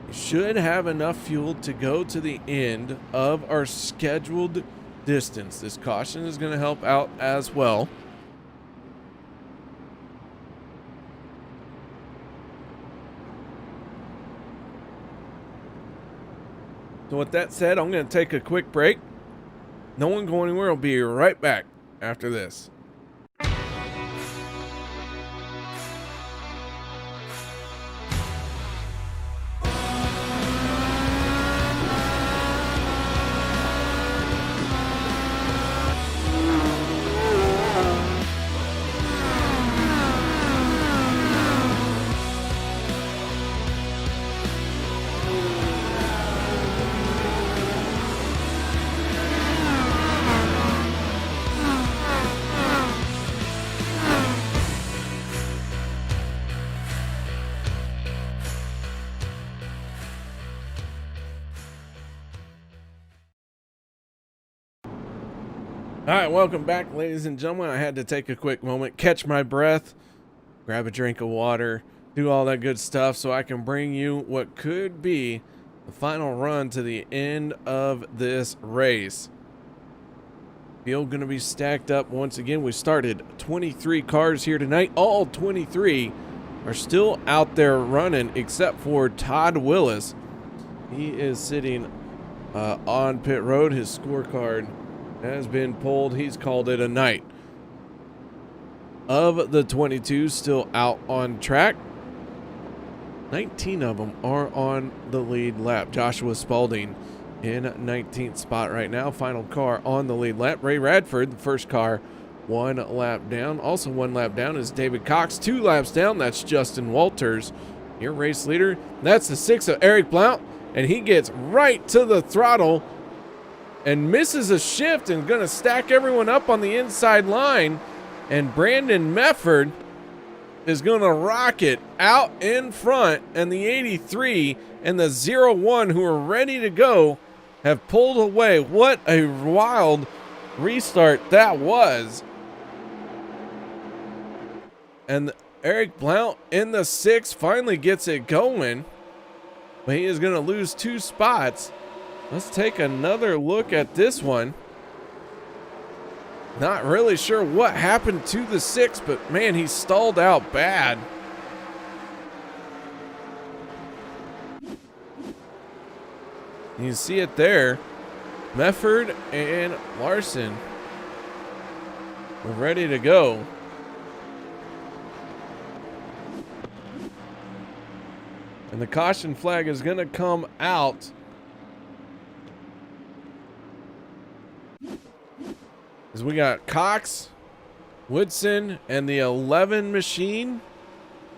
We should have enough fuel to go to the end of our scheduled distance. This caution is going to help out as well. So with that said, I'm going to take a quick break. No one go anywhere. I'll be right back after this. All right, welcome back, ladies and gentlemen. I had to take a quick moment, catch my breath, grab a drink of water, do all that good stuff so I can bring you what could be the final run to the end of this race. Field going to be stacked up once again. We started 23 cars here tonight. All 23 are still out there running except for Todd Willis. He is sitting on pit road. His scorecard has been pulled. He's called it a night. Of the 22 still out on track, 19 of them are on the lead lap. Joshua Spalding in 19th spot right now. Final car on the lead lap. Ray Radford, the first car 1 lap down. Also 1 lap down is David Cox. 2 laps down, that's Justin Walters, your race leader. That's the 6 of Eric Blount, and he gets right to the throttle and misses a shift and gonna stack everyone up on the inside line. And Brandon Mefford is gonna rocket out in front, and the 83 and the 01 who are ready to go have pulled away. What a wild restart that was. And Eric Blount in the 6 finally gets it going, but he is gonna lose 2 spots. Let's take another look at this one. Not really sure what happened to the 6, but man, he stalled out bad. You see it there. Mefford and Larson are ready to go. And the caution flag is going to come out. As we got Cox, Woodson, and the 11 machine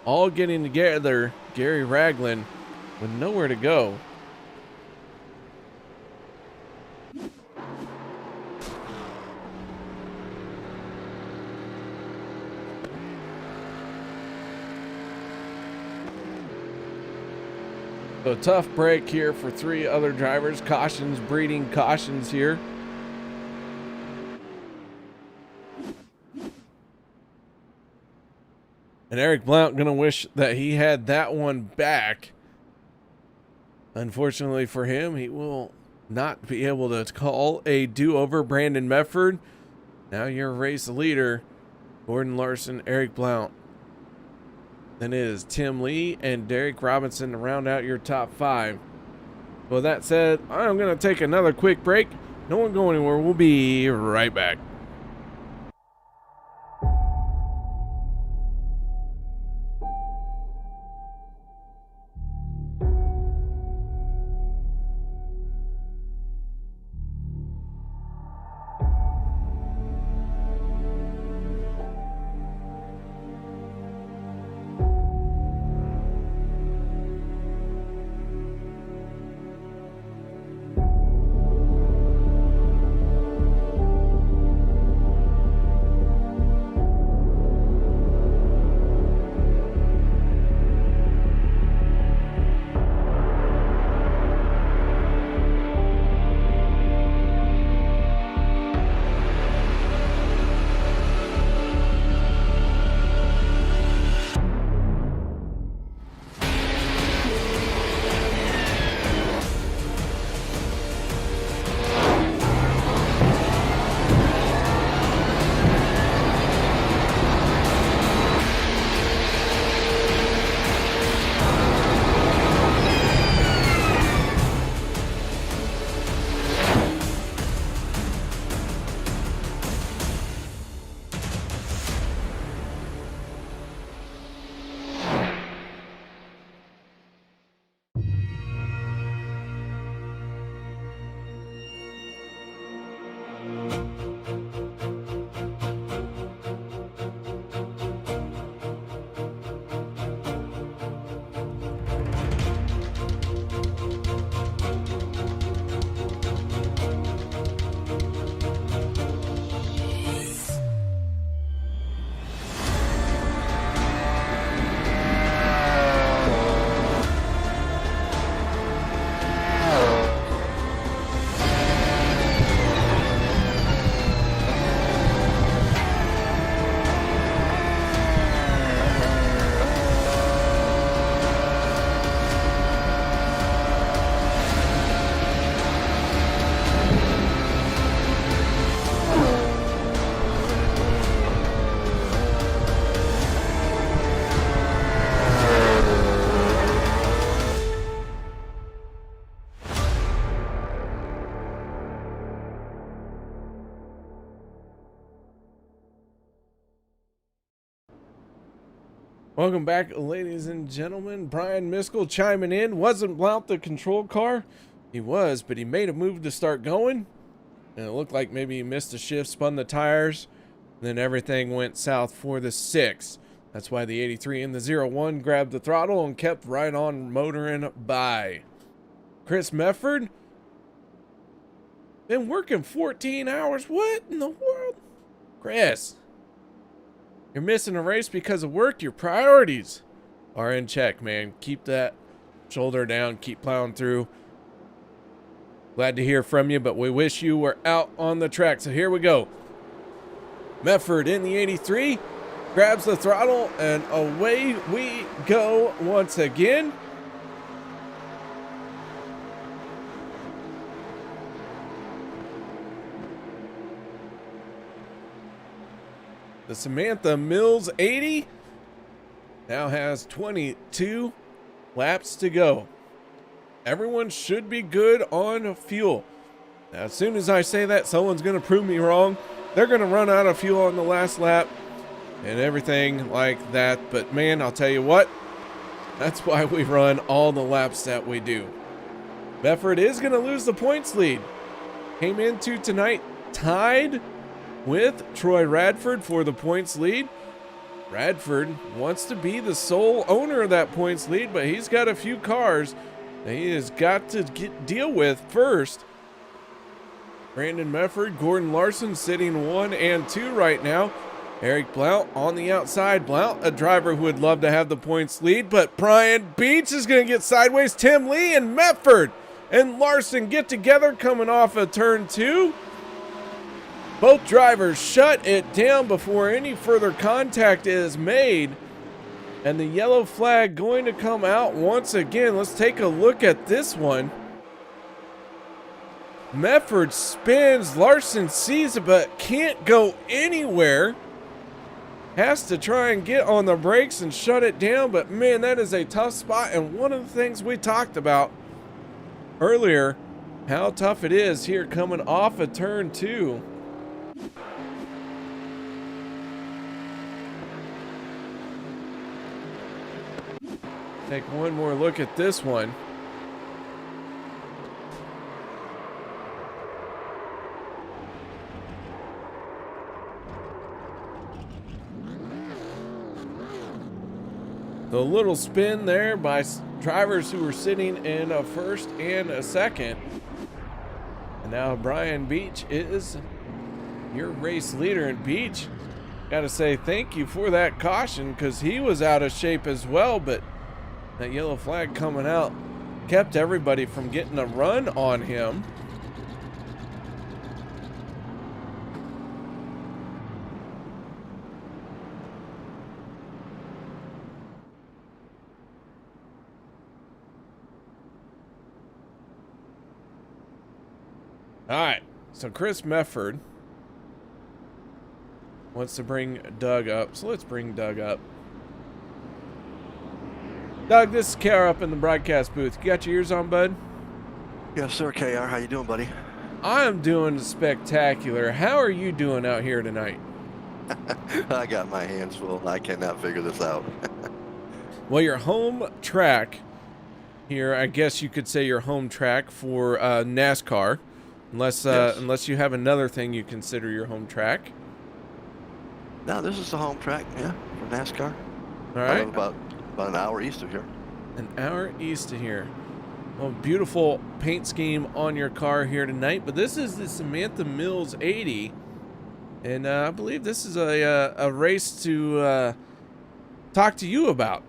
all getting together. Gary Ragland with nowhere to go. So tough break here for 3 other drivers. Cautions breeding cautions here. And Eric Blount gonna wish that he had that one back. Unfortunately for him, he will not be able to call a do-over. Brandon Mefford, now your race leader. Gordon Larson, Eric Blount. Then it is Tim Lee and Derek Robinson to round out your top 5. With that said, I'm gonna take another quick break. No one go anywhere. We'll be right back. Welcome back, ladies and gentlemen. Brian Miskell chiming in. Wasn't Blount the control car? He was, but he made a move to start going. And it looked like maybe he missed a shift, spun the tires. Then everything went south for the 6. That's why the 83 and the 01 grabbed the throttle and kept right on motoring by. Chris Mefford, been working 14 hours. What in the world? Chris, you're missing a race because of work. Your priorities are in check, man. Keep that shoulder down. Keep plowing through. Glad to hear from you, but we wish you were out on the track. So here we go. Mefford in the 83 grabs the throttle, and away we go once again. The Samantha Mills 80 now has 22 laps to go. Everyone should be good on fuel. Now, as soon as I say that, someone's going to prove me wrong. They're going to run out of fuel on the last lap and everything like that. But man, I'll tell you what, that's why we run all the laps that we do. Mefford is going to lose the points lead. Came into tonight tied with Troy Radford for the points lead. Radford wants to be the sole owner of that points lead, but he's got a few cars that he has got to deal with first. Brandon Mefford, Gordon Larson sitting 1 and 2 right now. Eric Blount on the outside. Blount, a driver who would love to have the points lead, but Brian Beach is going to get sideways. Tim Lee and Mefford and Larson get together coming off of turn 2. Both drivers shut it down before any further contact is made. And the yellow flag going to come out once again. Let's take a look at this one. Mefford spins. Larson sees it but can't go anywhere. Has to try and get on the brakes and shut it down. But man, that is a tough spot. And one of the things we talked about earlier, how tough it is here coming off of turn 2. Take one more look at this one. The little spin there by drivers who were sitting in a first and a second. And now Brian Beach is your race leader. And Beach, got to say thank you for that caution because he was out of shape as well, but that yellow flag coming out kept everybody from getting a run on him. All right, so Chris Mefford wants to bring Doug up, so let's bring Doug up. Doug, this is KR up in the broadcast booth. You got your ears on, bud? Yes, sir, KR. How you doing, buddy? I'm doing spectacular. How are you doing out here tonight? I got my hands full. I cannot figure this out. Well, your home track here, I guess you could say your home track for NASCAR, unless Yes. unless you have another thing you consider your home track. No, this is the home track, yeah, for NASCAR. All right. About an hour east of here. An hour east of here. Well, beautiful paint scheme on your car here tonight, but this is the Samantha Mills 80, and I believe this is a race to talk to you about.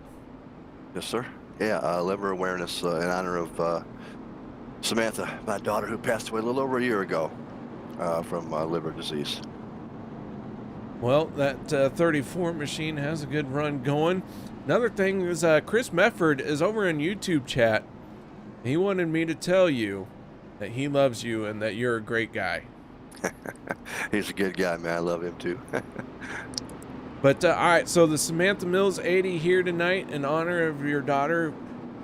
Yes, sir. Yeah, liver awareness in honor of Samantha, my daughter, who passed away a little over a year ago from liver disease. Well, that 34 machine has a good run going. Another thing is Chris Mefford is over in YouTube chat. He wanted me to tell you that he loves you and that you're a great guy. He's a good guy, man. I love him too. But all right, so the Samantha Mills 80 here tonight in honor of your daughter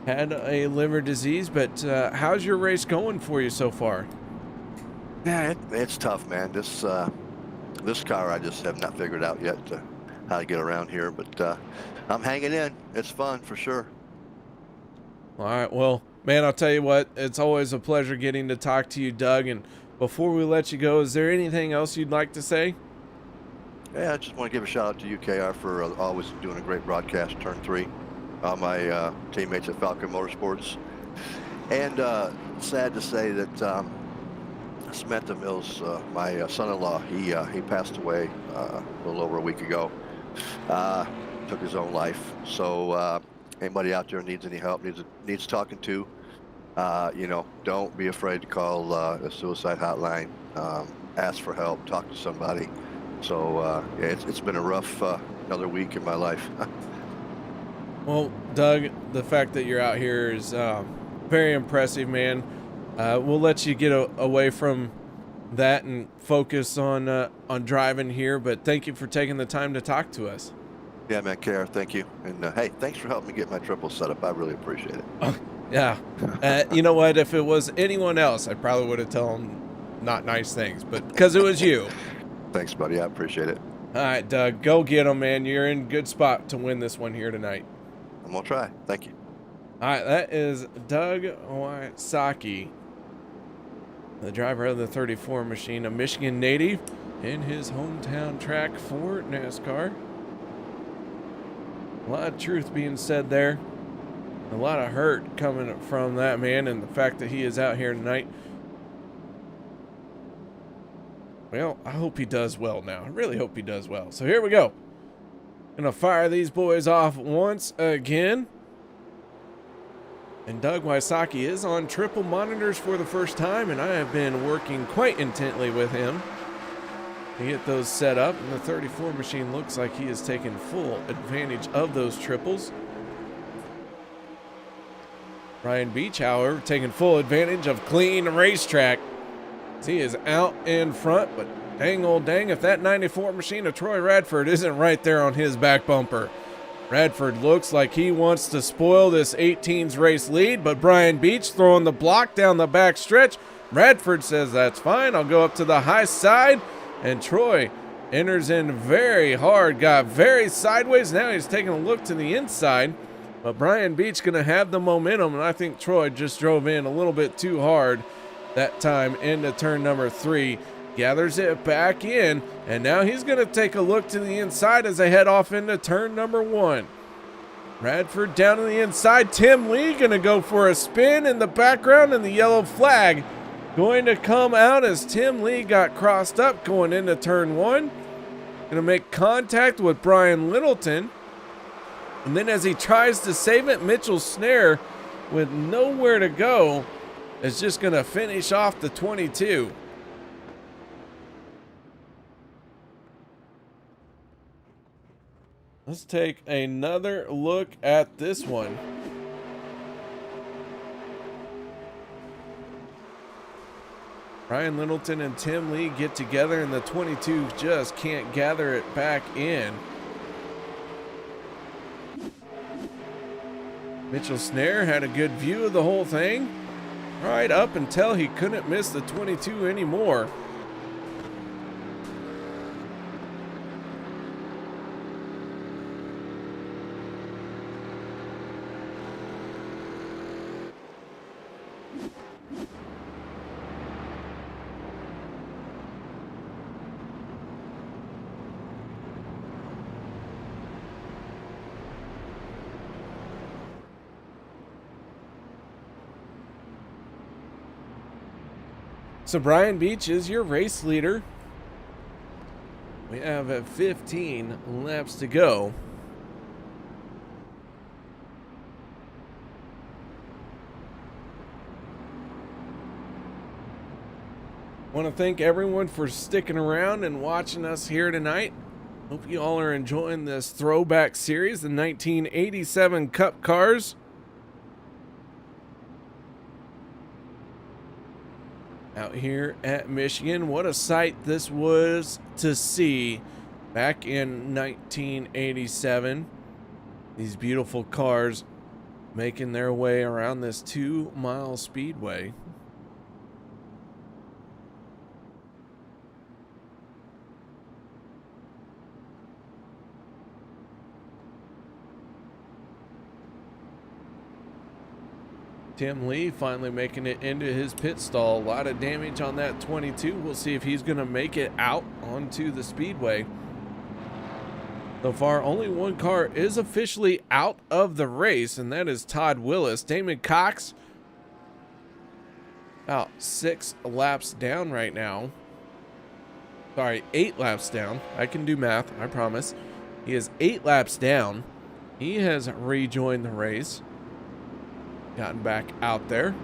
had a liver disease. But how's your race going for you so far? Yeah, it's tough, man. This car I just have not figured out yet how to get around here, but I'm hanging in. It's fun for sure. All right, well, man, I'll tell you what, it's always a pleasure getting to talk to you, Doug. And before we let you go, is there anything else you'd like to say? Yeah, I just want to give a shout out to UKR for always doing a great broadcast, Turn 3. My teammates at Falcon Motorsports. And sad to say that Samantha Mills, my son-in-law, he passed away a little over a week ago. Took his own life. So anybody out there needs any help, needs talking to, don't be afraid to call the suicide hotline. Ask for help, talk to somebody. So yeah, it's been a rough another week in my life. Well, Doug, the fact that you're out here is very impressive, man. We'll let you get away from that and focus on driving here, but thank you for taking the time to talk to us. Yeah, man, Kara, thank you. And hey, thanks for helping me get my triple set up. I really appreciate it. Yeah. You know what? If it was anyone else, I probably would have told them not nice things, but because it was you. Thanks, buddy. I appreciate it. All right, Doug, go get them, man. You're in good spot to win this one here tonight. I'm going to try. Thank you. All right, that is Doug Wysocki, the driver of the 34 machine, a Michigan native in his hometown track for NASCAR. A lot of truth being said there. A lot of hurt coming from that man, and the fact that he is out here tonight. Well, I hope he does well now. I really hope he does well. So here we go. Gonna fire these boys off once again. And Doug Wysocki is on triple monitors for the first time, and I have been working quite intently with him to get those set up. And the 34 machine looks like he is taking full advantage of those triples. Brian Beach, however, taking full advantage of clean racetrack. He is out in front, but dang old dang if that 94 machine of Troy Radford isn't right there on his back bumper. Radford looks like he wants to spoil this 18's race lead, but Brian Beach throwing the block down the back stretch. Radford says that's fine, I'll go up to the high side, and Troy enters in very hard, got very sideways. Now he's taking a look to the inside, but Brian Beach gonna have the momentum, and I think Troy just drove in a little bit too hard that time into turn number 3, gathers it back in, and now he's going to take a look to the inside as they head off into turn number 1. Radford down to the inside. Tim Lee going to go for a spin in the background, and the yellow flag going to come out as Tim Lee got crossed up going into turn 1. Going to make contact with Brian Littleton, and then as he tries to save it, Mitchell Snare, with nowhere to go, is just going to finish off the 22. Let's take another look at this one. Brian Littleton and Tim Lee get together, and the 22 just can't gather it back in. Mitchell Snare had a good view of the whole thing. Right up until he couldn't miss the 22 anymore. So Brian Beach is your race leader. We have 15 laps to go. Want to thank everyone for sticking around and watching us here tonight. Hope you all are enjoying this throwback series, the 1987 Cup cars. Out here at Michigan, what a sight this was to see back in 1987. These beautiful cars making their way around this 2-mile speedway. Tim Lee finally making it into his pit stall. A lot of damage on that 22. We'll see if he's going to make it out onto the speedway. So far, only one car is officially out of the race, and that is Todd Willis. Damon Cox, about 6 laps down right now. Sorry, 8 laps down. I can do math, I promise. He is 8 laps down. He has rejoined the race. Gotten back out there.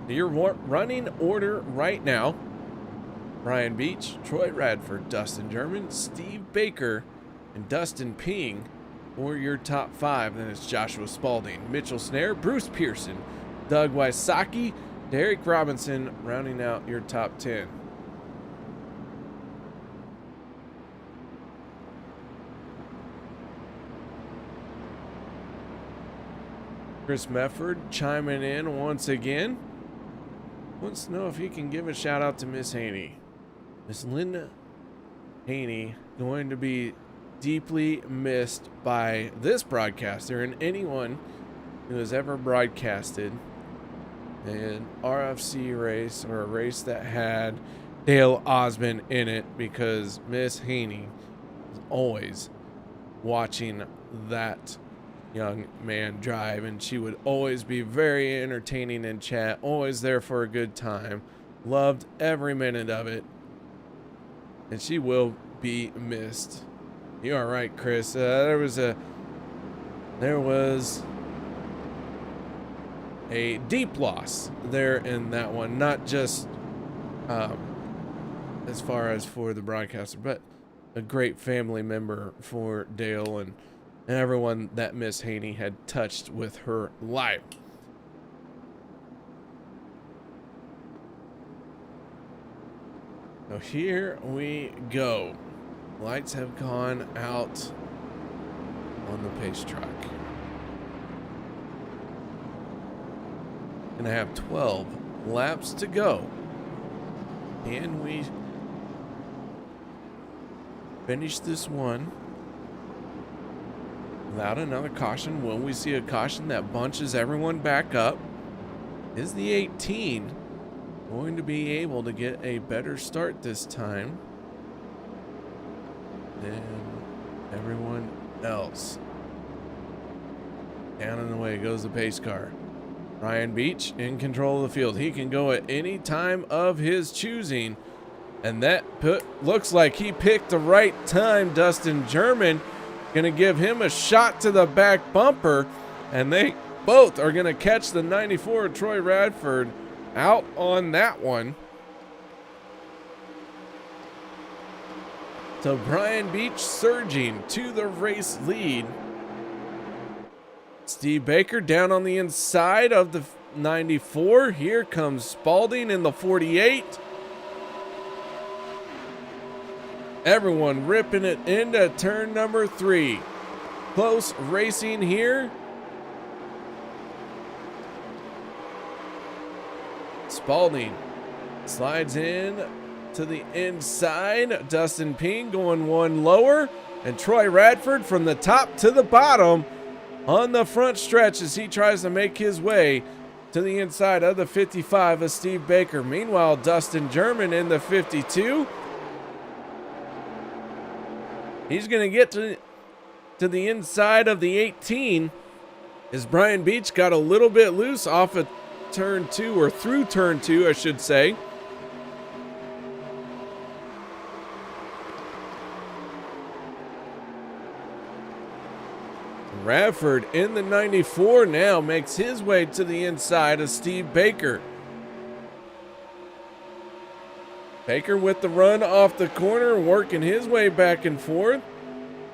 Your running order right now: Brian Beach, Troy Radford, Dustin German, Steve Baker, and Dustin Ping for your top 5. Then it's Joshua Spalding, Mitchell Snare, Bruce Pearson, Doug Wysocki, Derek Robinson rounding out your top 10. Chris Mefford chiming in once again. Wants to know if he can give a shout out to Miss Haney. Miss Linda Haney going to be deeply missed by this broadcaster and anyone who has ever broadcasted an RFC race or a race that had Dale Osmond in it, because Miss Haney is always watching that young man drive, and she would always be very entertaining in chat, always there for a good time, loved every minute of it, and she will be missed. You are right, Chris. There was a deep loss there in that one, not just as far as for the broadcaster, but a great family member for Dale and everyone that Miss Haney had touched with her life. So here we go. Lights have gone out on the pace track. Gonna have 12 laps to go. And we finish this one without another caution. Will we see a caution that bunches everyone back up? Is the 18 going to be able to get a better start this time than everyone else? Down and away goes the pace car. Ryan Beach in control of the field. He can go at any time of his choosing, and that looks like he picked the right time. Dustin German gonna give him a shot to the back bumper, and they both are gonna catch the 94 Troy Radford out on that one. So Brian Beach surging to the race lead. Steve Baker down on the inside of the 94. Here comes Spalding in the 48. Everyone ripping it into turn number 3. Close racing here. Spalding slides in to the inside. Dustin Ping going one lower. And Troy Radford from the top to the bottom on the front stretch as he tries to make his way to the inside of the 55 of Steve Baker. Meanwhile, Dustin German in the 52. He's going to get to the inside of the 18 as Brian Beach got a little bit loose off of turn 2, or through turn 2, I should say. Radford in the 94 now makes his way to the inside of Steve Baker. Baker with the run off the corner, working his way back and forth.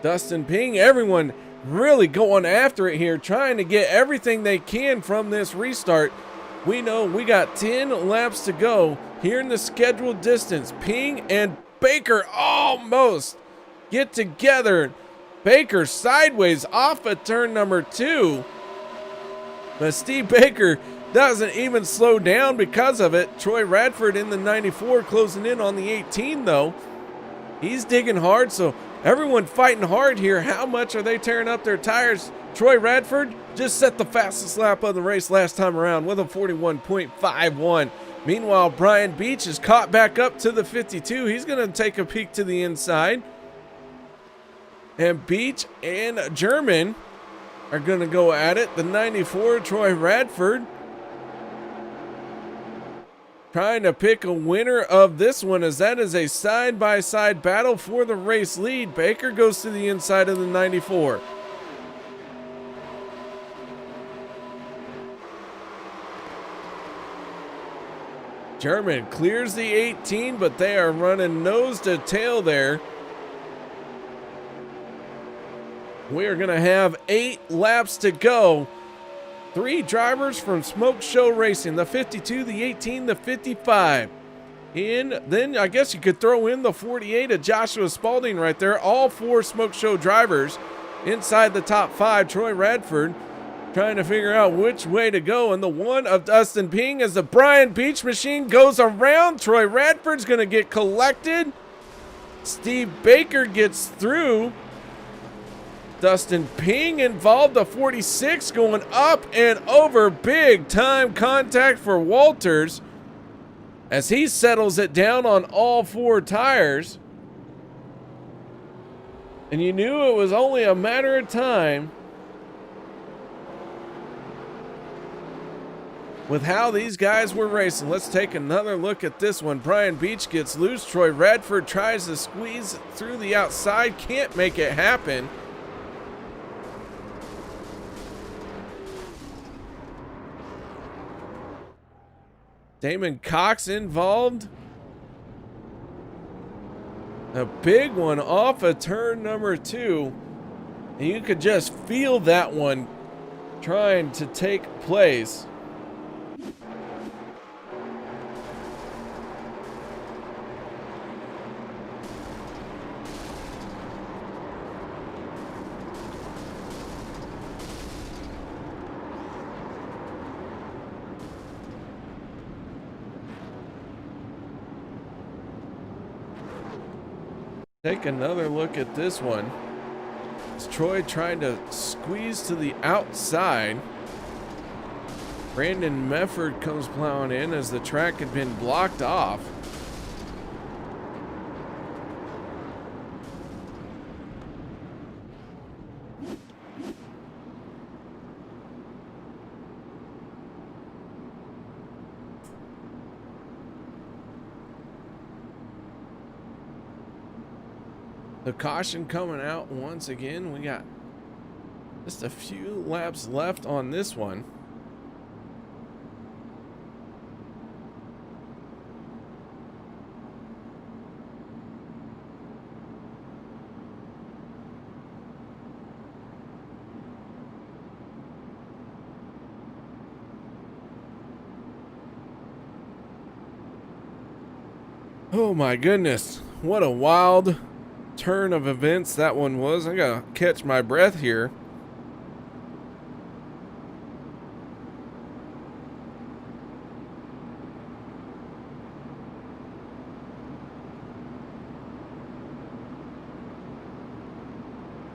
Dustin Ping, everyone really going after it here, trying to get everything they can from this restart. We know we got 10 laps to go here in the scheduled distance. Ping and Baker almost get together. Baker sideways off of turn number 2. But Steve Baker doesn't even slow down because of it. Troy Radford in the 94 closing in on the 18 though. He's digging hard, so everyone fighting hard here. How much are they tearing up their tires? Troy Radford just set the fastest lap of the race last time around with a 41.51. Meanwhile, Brian Beach is caught back up to the 52. He's going to take a peek to the inside. And Beach and German are going to go at it. The 94, Troy Radford, trying to pick a winner of this one, as that is a side-by-side battle for the race lead. Baker goes to the inside of the 94. German clears the 18, but they are running nose to tail there. We are going to have 8 laps to go. 3 drivers from Smoke Show Racing, the 52, the 18, the 55. And then I guess you could throw in the 48 of Joshua Spalding right there. All 4 Smoke Show drivers inside the top 5. Troy Radford trying to figure out which way to go. And the 1 of Dustin Ping as the Brian Beach machine goes around. Troy Radford's going to get collected. Steve Baker gets through. Dustin Ping involved, the 46 going up and over. Big time contact for Walters as he settles it down on all 4 tires. And you knew it was only a matter of time with how these guys were racing. Let's take another look at this one. Brian Beach gets loose. Troy Radford tries to squeeze through the outside. Can't make it happen. Damon Cox involved. A big one off of turn number 2. And you could just feel that one trying to take place. Take another look at this one. It's Troy trying to squeeze to the outside. Brandon Mefford comes plowing in as the track had been blocked off. The caution coming out once again. We got just a few laps left on this one. Oh my goodness, what a wild turn of events that one was. I gotta catch my breath here.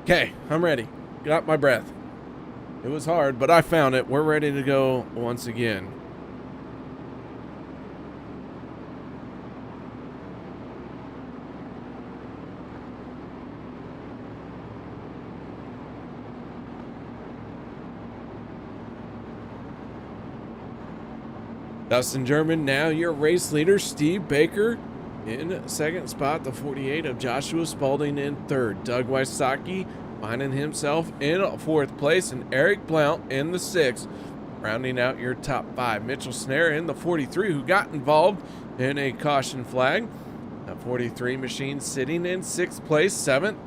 Okay, I'm ready. Got my breath. It was hard, but I found it. We're ready to go once again. Dustin German, now your race leader. Steve Baker in second spot. The 48 of Joshua Spalding in third. Doug Wysocki finding himself in fourth place. And Eric Blount in the sixth, rounding out your top 5. Mitchell Snare in the 43, who got involved in a caution flag. That 43 machine sitting in sixth place. Seventh,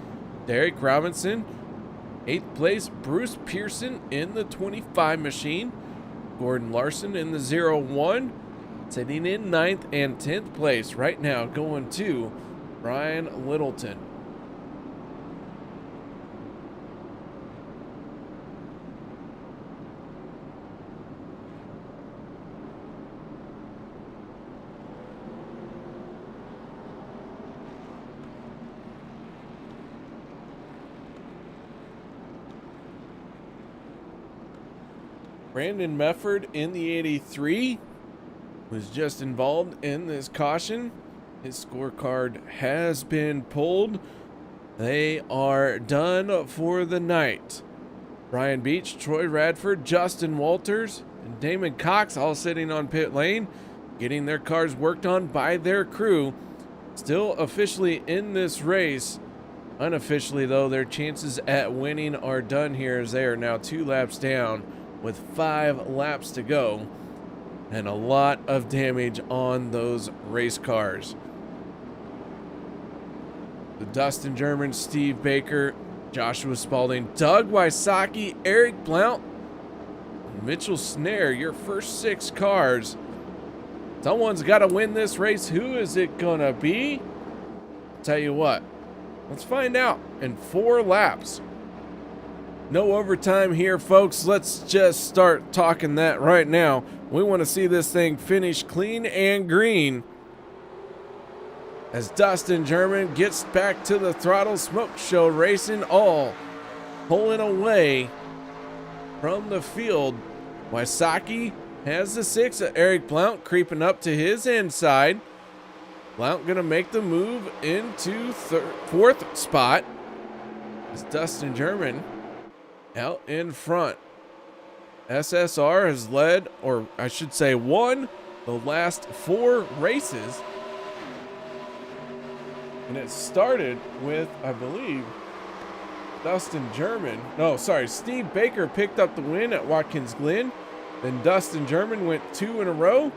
Derek Robinson. Eighth place, Bruce Pearson in the 25 machine. Gordon Larson in the 0-1, sitting in 9th and 10th place right now, going to Brian Littleton. Brandon Mefford in the 83. was just involved in this caution. His scorecard has been pulled. They are done for the night. Brian Beach, Troy Radford, Justin Walters, and Damon Cox all sitting on pit lane, getting their cars worked on by their crew. Still officially in this race. Unofficially, though, their chances at winning are done here as they are now 2 laps down with 5 laps to go. And a lot of damage on those race cars. The Dustin German, Steve Baker, Joshua Spalding, Doug Wysocki, Eric Blount, and Mitchell Snare, your first 6 cars. Someone's got to win this race. Who is it going to be? Tell you what, let's find out in 4 laps. No overtime here, folks. Let's just start talking that right now. We want to see this thing finish clean and green. As Dustin German gets back to the throttle, Smoke Show Racing all pulling away from the field. Wysocki has the 6. Eric Blount creeping up to his inside. Blount gonna make the move into 4th spot. As Dustin German out in front. SSR has led, or I should say won, the last 4 races. And it started with, I believe, Steve Baker picked up the win at Watkins Glen. Then Dustin German went 2 in a row.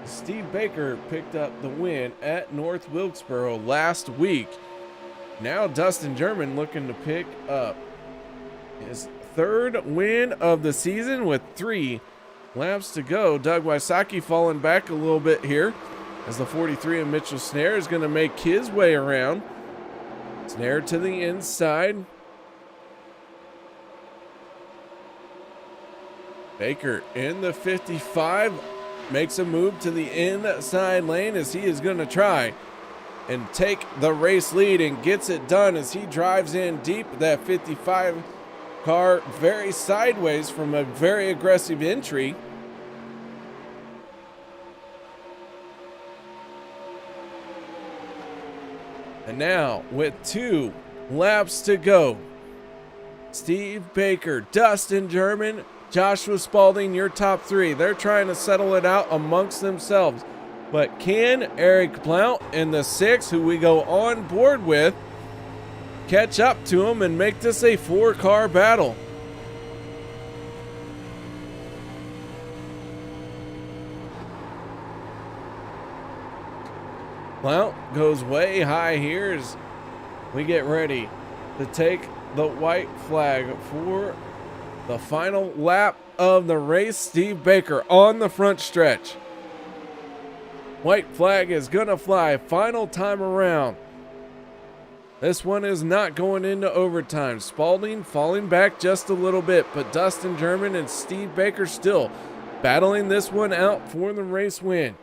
Steve Baker picked up the win at North Wilkesboro last week. Now Dustin German looking to pick up his 3rd win of the season with 3 laps to go. Doug Wysocki falling back a little bit here as the 43 of Mitchell Snare is going to make his way around. Snare to the inside. Baker in the 55 makes a move to the inside lane as he is going to try and take the race lead and gets it done as he drives in deep. That 55 car very sideways from a very aggressive entry. And now with 2 laps to go, Steve Baker, Dustin German, Joshua Spalding, your top 3. They're trying to settle it out amongst themselves. But can Eric Blount in the 6, who we go on board with, catch up to him and make this a 4-car battle? Blount goes way high here as we get ready to take the white flag for the final lap of the race. Steve Baker on the front stretch. White flag is gonna fly final time around. This one is not going into overtime. Spalding falling back just a little bit, but Dustin German and Steve Baker still battling this one out for the race win.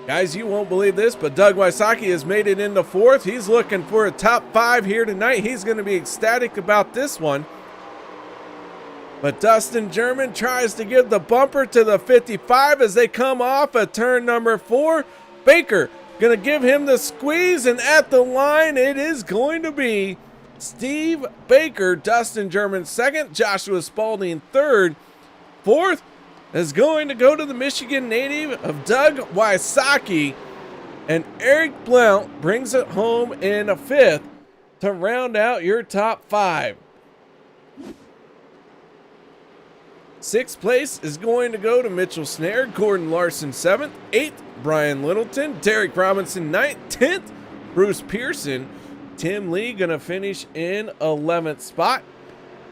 Guys, you won't believe this, but Doug Wysocki has made it into 4th. He's looking for a top 5 here tonight. He's going to be ecstatic about this one. But Dustin German tries to give the bumper to the 55 as they come off of turn number 4. Baker going to give him the squeeze, and at the line it is going to be Steve Baker. Dustin German 2nd, Joshua Spalding 3rd. 4th is going to go to the Michigan native of Doug Wysocki, and Eric Blount brings it home in a 5th to round out your top 5. 6th place is going to go to Mitchell Snare, Gordon Larson 7th, 8th Brian Littleton, Derek Robinson 9th, 10th Bruce Pearson, Tim Lee gonna finish in 11th spot.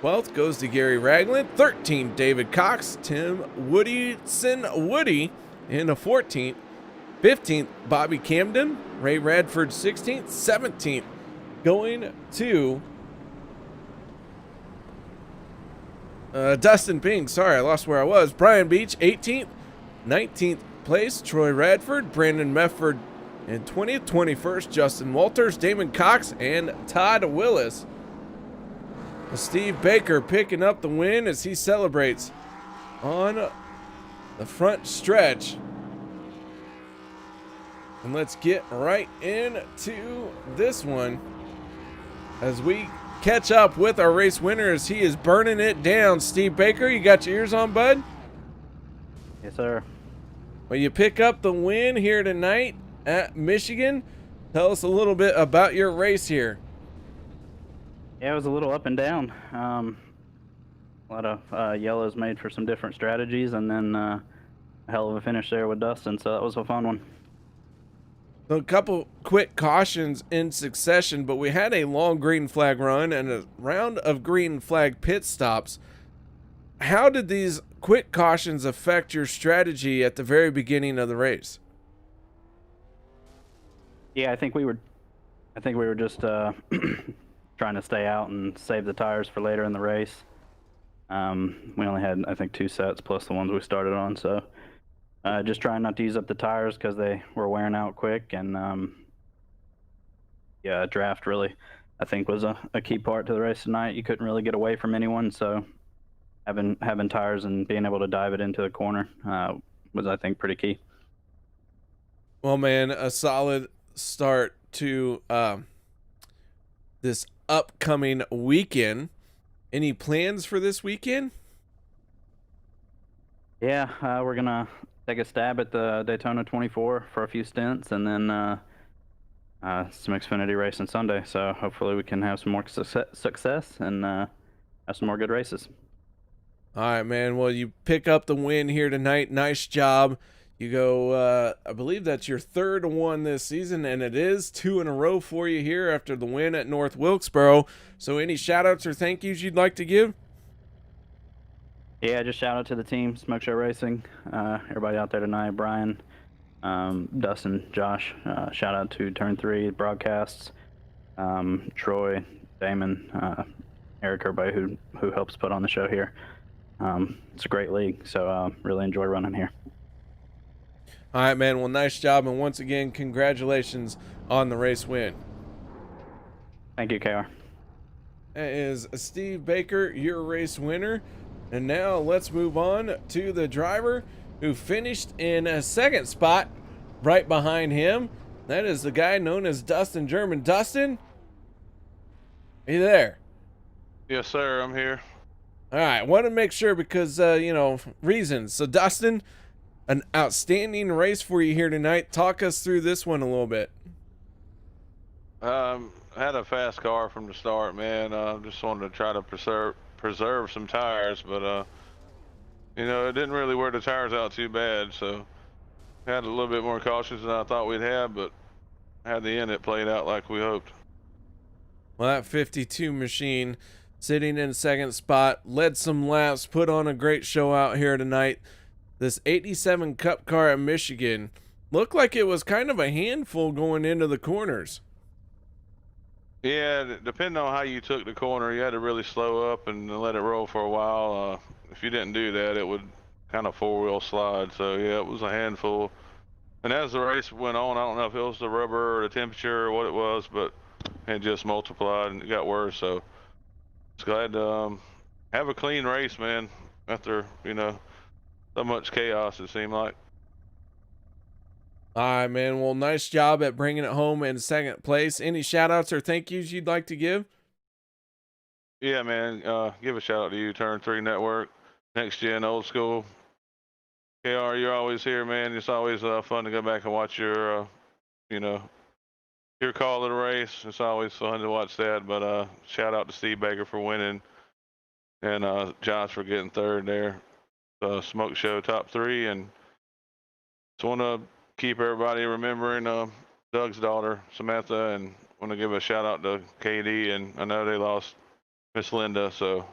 12th goes to Gary Ragland. 13th, David Cox. Tim Woody in the 14th. 15th, Bobby Camden. Ray Radford 16th. 17th going to Dustin Ping. Sorry, I lost where I was. Brian Beach 18th. 19th place, Troy Radford. Brandon Mefford And 20th, 21st, Justin Walters, Damon Cox, and Todd Willis. Steve Baker picking up the win as he celebrates on the front stretch. And let's get right into this one as we catch up with our race winner as he is burning it down. Steve Baker, you got your ears on, bud? Yes, sir. Well, you pick up the win here tonight at Michigan. Tell us a little bit about your race here. Yeah, it was a little up and down. A lot of yellows made for some different strategies, and then a hell of a finish there with Dustin, so that was a fun one. So a couple quick cautions in succession, but we had a long green flag run and a round of green flag pit stops. How did these quick cautions affect your strategy at the very beginning of the race? Yeah, I think we were just trying to stay out and save the tires for later in the race. We only had, I think, 2 sets plus the ones we started on, so just trying not to use up the tires because they were wearing out quick. And yeah, draft really, I think, was a key part to the race tonight. You couldn't really get away from anyone, so having tires and being able to dive it into the corner was, I think, pretty key. Well, man, a solid start to this upcoming weekend. Any plans for this weekend? Yeah, we're gonna take a stab at the Daytona 24 for a few stints, and then some Xfinity racing Sunday. So hopefully we can have some more success and have some more good races. All right, man. Well, you pick up the win here tonight. Nice job. You go, I believe that's your third one this season, and it is 2 in a row for you here after the win at North Wilkesboro. So any shout outs or thank yous you'd like to give? Yeah, just shout out to the team, Smoke Show Racing, everybody out there tonight, Brian, Dustin, Josh. Shout out to Turn 3 broadcasts, Troy, Damon, Eric, everybody who helps put on the show here. It's a great league, so really enjoy running here. All right, man. Well, nice job. And once again, congratulations on the race win. Thank you, KR. That is Steve Baker, your race winner. And now let's move on to the driver who finished in a second spot right behind him. That is the guy known as Dustin German. Dustin, are you there? Yes, sir. I'm here. All right. Want to make sure because, reasons. So, Dustin, an outstanding race for you here tonight. Talk us through this one a little bit. I had a fast car from the start, man. Just wanted to try to preserve some tires, but it didn't really wear the tires out too bad, so had a little bit more cautions than I thought we'd have, but had the end it played out like we hoped. Well, that 52 machine sitting in second spot, led some laps, put on a great show out here tonight. This 87 Cup car at Michigan looked like it was kind of a handful going into the corners. Yeah, depending on how you took the corner, you had to really slow up and let it roll for a while. If you didn't do that, it would kind of four-wheel slide. So yeah, it was a handful. And as the race went on, I don't know if it was the rubber or the temperature or what it was, but it just multiplied and it got worse. So just glad to have a clean race, man, after, so much chaos it seemed like. All right, man. Well, nice job at bringing it home in second place. Any shout outs or thank yous you'd like to give? Yeah, man. Give a shout out to you, Turn 3 Network, Next Gen, Old School. KR, you're always here, man. It's always fun to go back and watch your call of the race. It's always fun to watch that. But shout out to Steve Baker for winning and Josh for getting third there. Smoke Show top 3, and just want to keep everybody remembering Doug's daughter Samantha, and want to give a shout out to KD, and I know they lost Miss Linda, so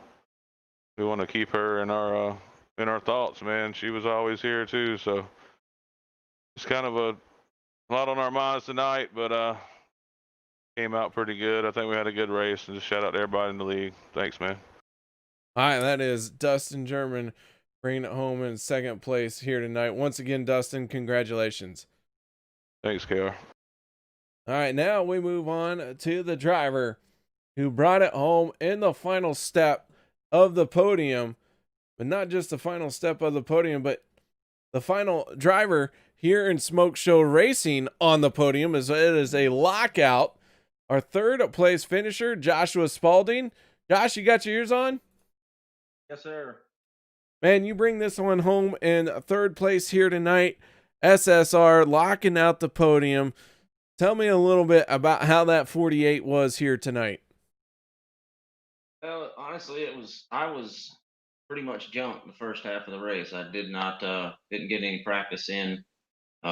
we want to keep her in our thoughts, man. She was always here too, so it's kind of a lot on our minds tonight, but came out pretty good. I think we had a good race, and just shout out to everybody in the league. Thanks, man. All right, that is Dustin German bringing it home in second place here tonight. Once again, Dustin, congratulations. Thanks, KR. All right, now we move on to the driver who brought it home in the final step of the podium. But not just the final step of the podium, but the final driver here in Smoke Show Racing on the podium. It is a lockout. Our third place finisher, Joshua Spalding. Josh, you got your ears on? Yes, sir. Man, you bring this one home in third place here tonight. SSR locking out the podium. Tell me a little bit about how that 48 was here tonight. Well, honestly, I was pretty much jumped the first half of the race. I didn't get any practice in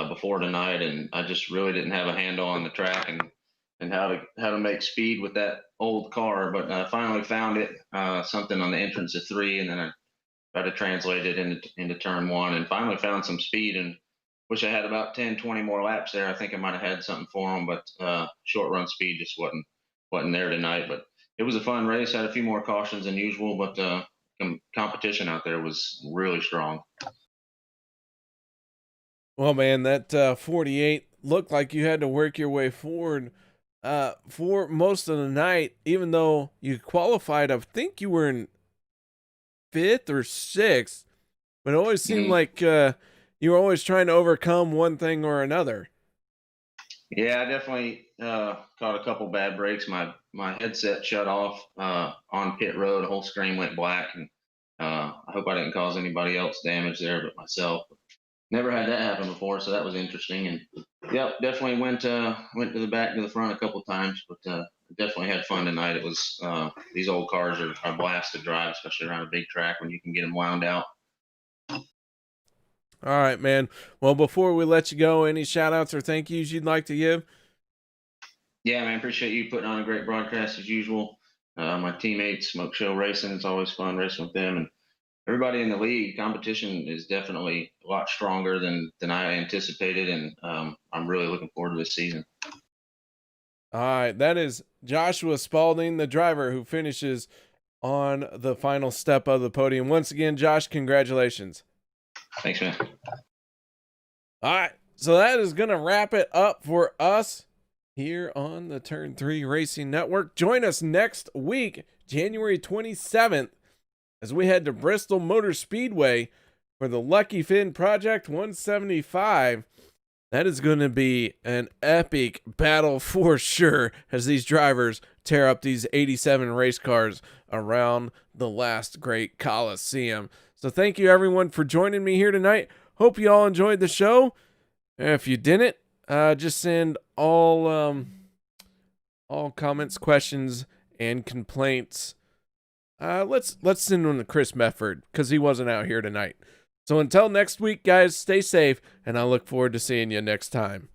before tonight, and I just really didn't have a handle on the track and how to make speed with that old car. But I finally found it, something on the entrance of 3, and then I tried to translate it into turn 1, and finally found some speed. And wish I had about 10, 20 more laps there. I think I might have had something for them, but short run speed just wasn't there tonight. But it was a fun race. Had a few more cautions than usual, but competition out there was really strong. Well, man, that 48 looked like you had to work your way forward for most of the night, even though you qualified. I think you were in 5th or 6th, but it always seemed like you were always trying to overcome one thing or another. Yeah, I definitely caught a couple bad breaks. My headset shut off on pit road. The whole screen went black, and I hope I didn't cause anybody else damage there but myself. Never had that happen before, so that was interesting. And yep, definitely went to the back to the front a couple times, but definitely had fun tonight. It was these old cars are a blast to drive, especially around a big track when you can get them wound out. All right, man. Well, before we let you go, any shout outs or thank yous you'd like to give? Yeah, man, appreciate you putting on a great broadcast as usual. My teammates, Smoke Show Racing, it's always fun racing with them, and everybody in the league. Competition is definitely a lot stronger than I anticipated, and I'm really looking forward to this season. All right, that is Joshua Spalding, the driver who finishes on the final step of the podium. Once again, Josh, congratulations. Thanks, man. All right, so that is going to wrap it up for us here on the Turn 3 Racing Network. Join us next week, January 27th, as we head to Bristol Motor Speedway for the Lucky Finn Project 175. That is going to be an epic battle for sure as these drivers tear up these 87 race cars around the last great Coliseum. So thank you everyone for joining me here tonight. Hope you all enjoyed the show. If you didn't, just send all comments, questions, and complaints. Let's send them to Chris Mefford because he wasn't out here tonight. So until next week, guys, stay safe, and I look forward to seeing you next time.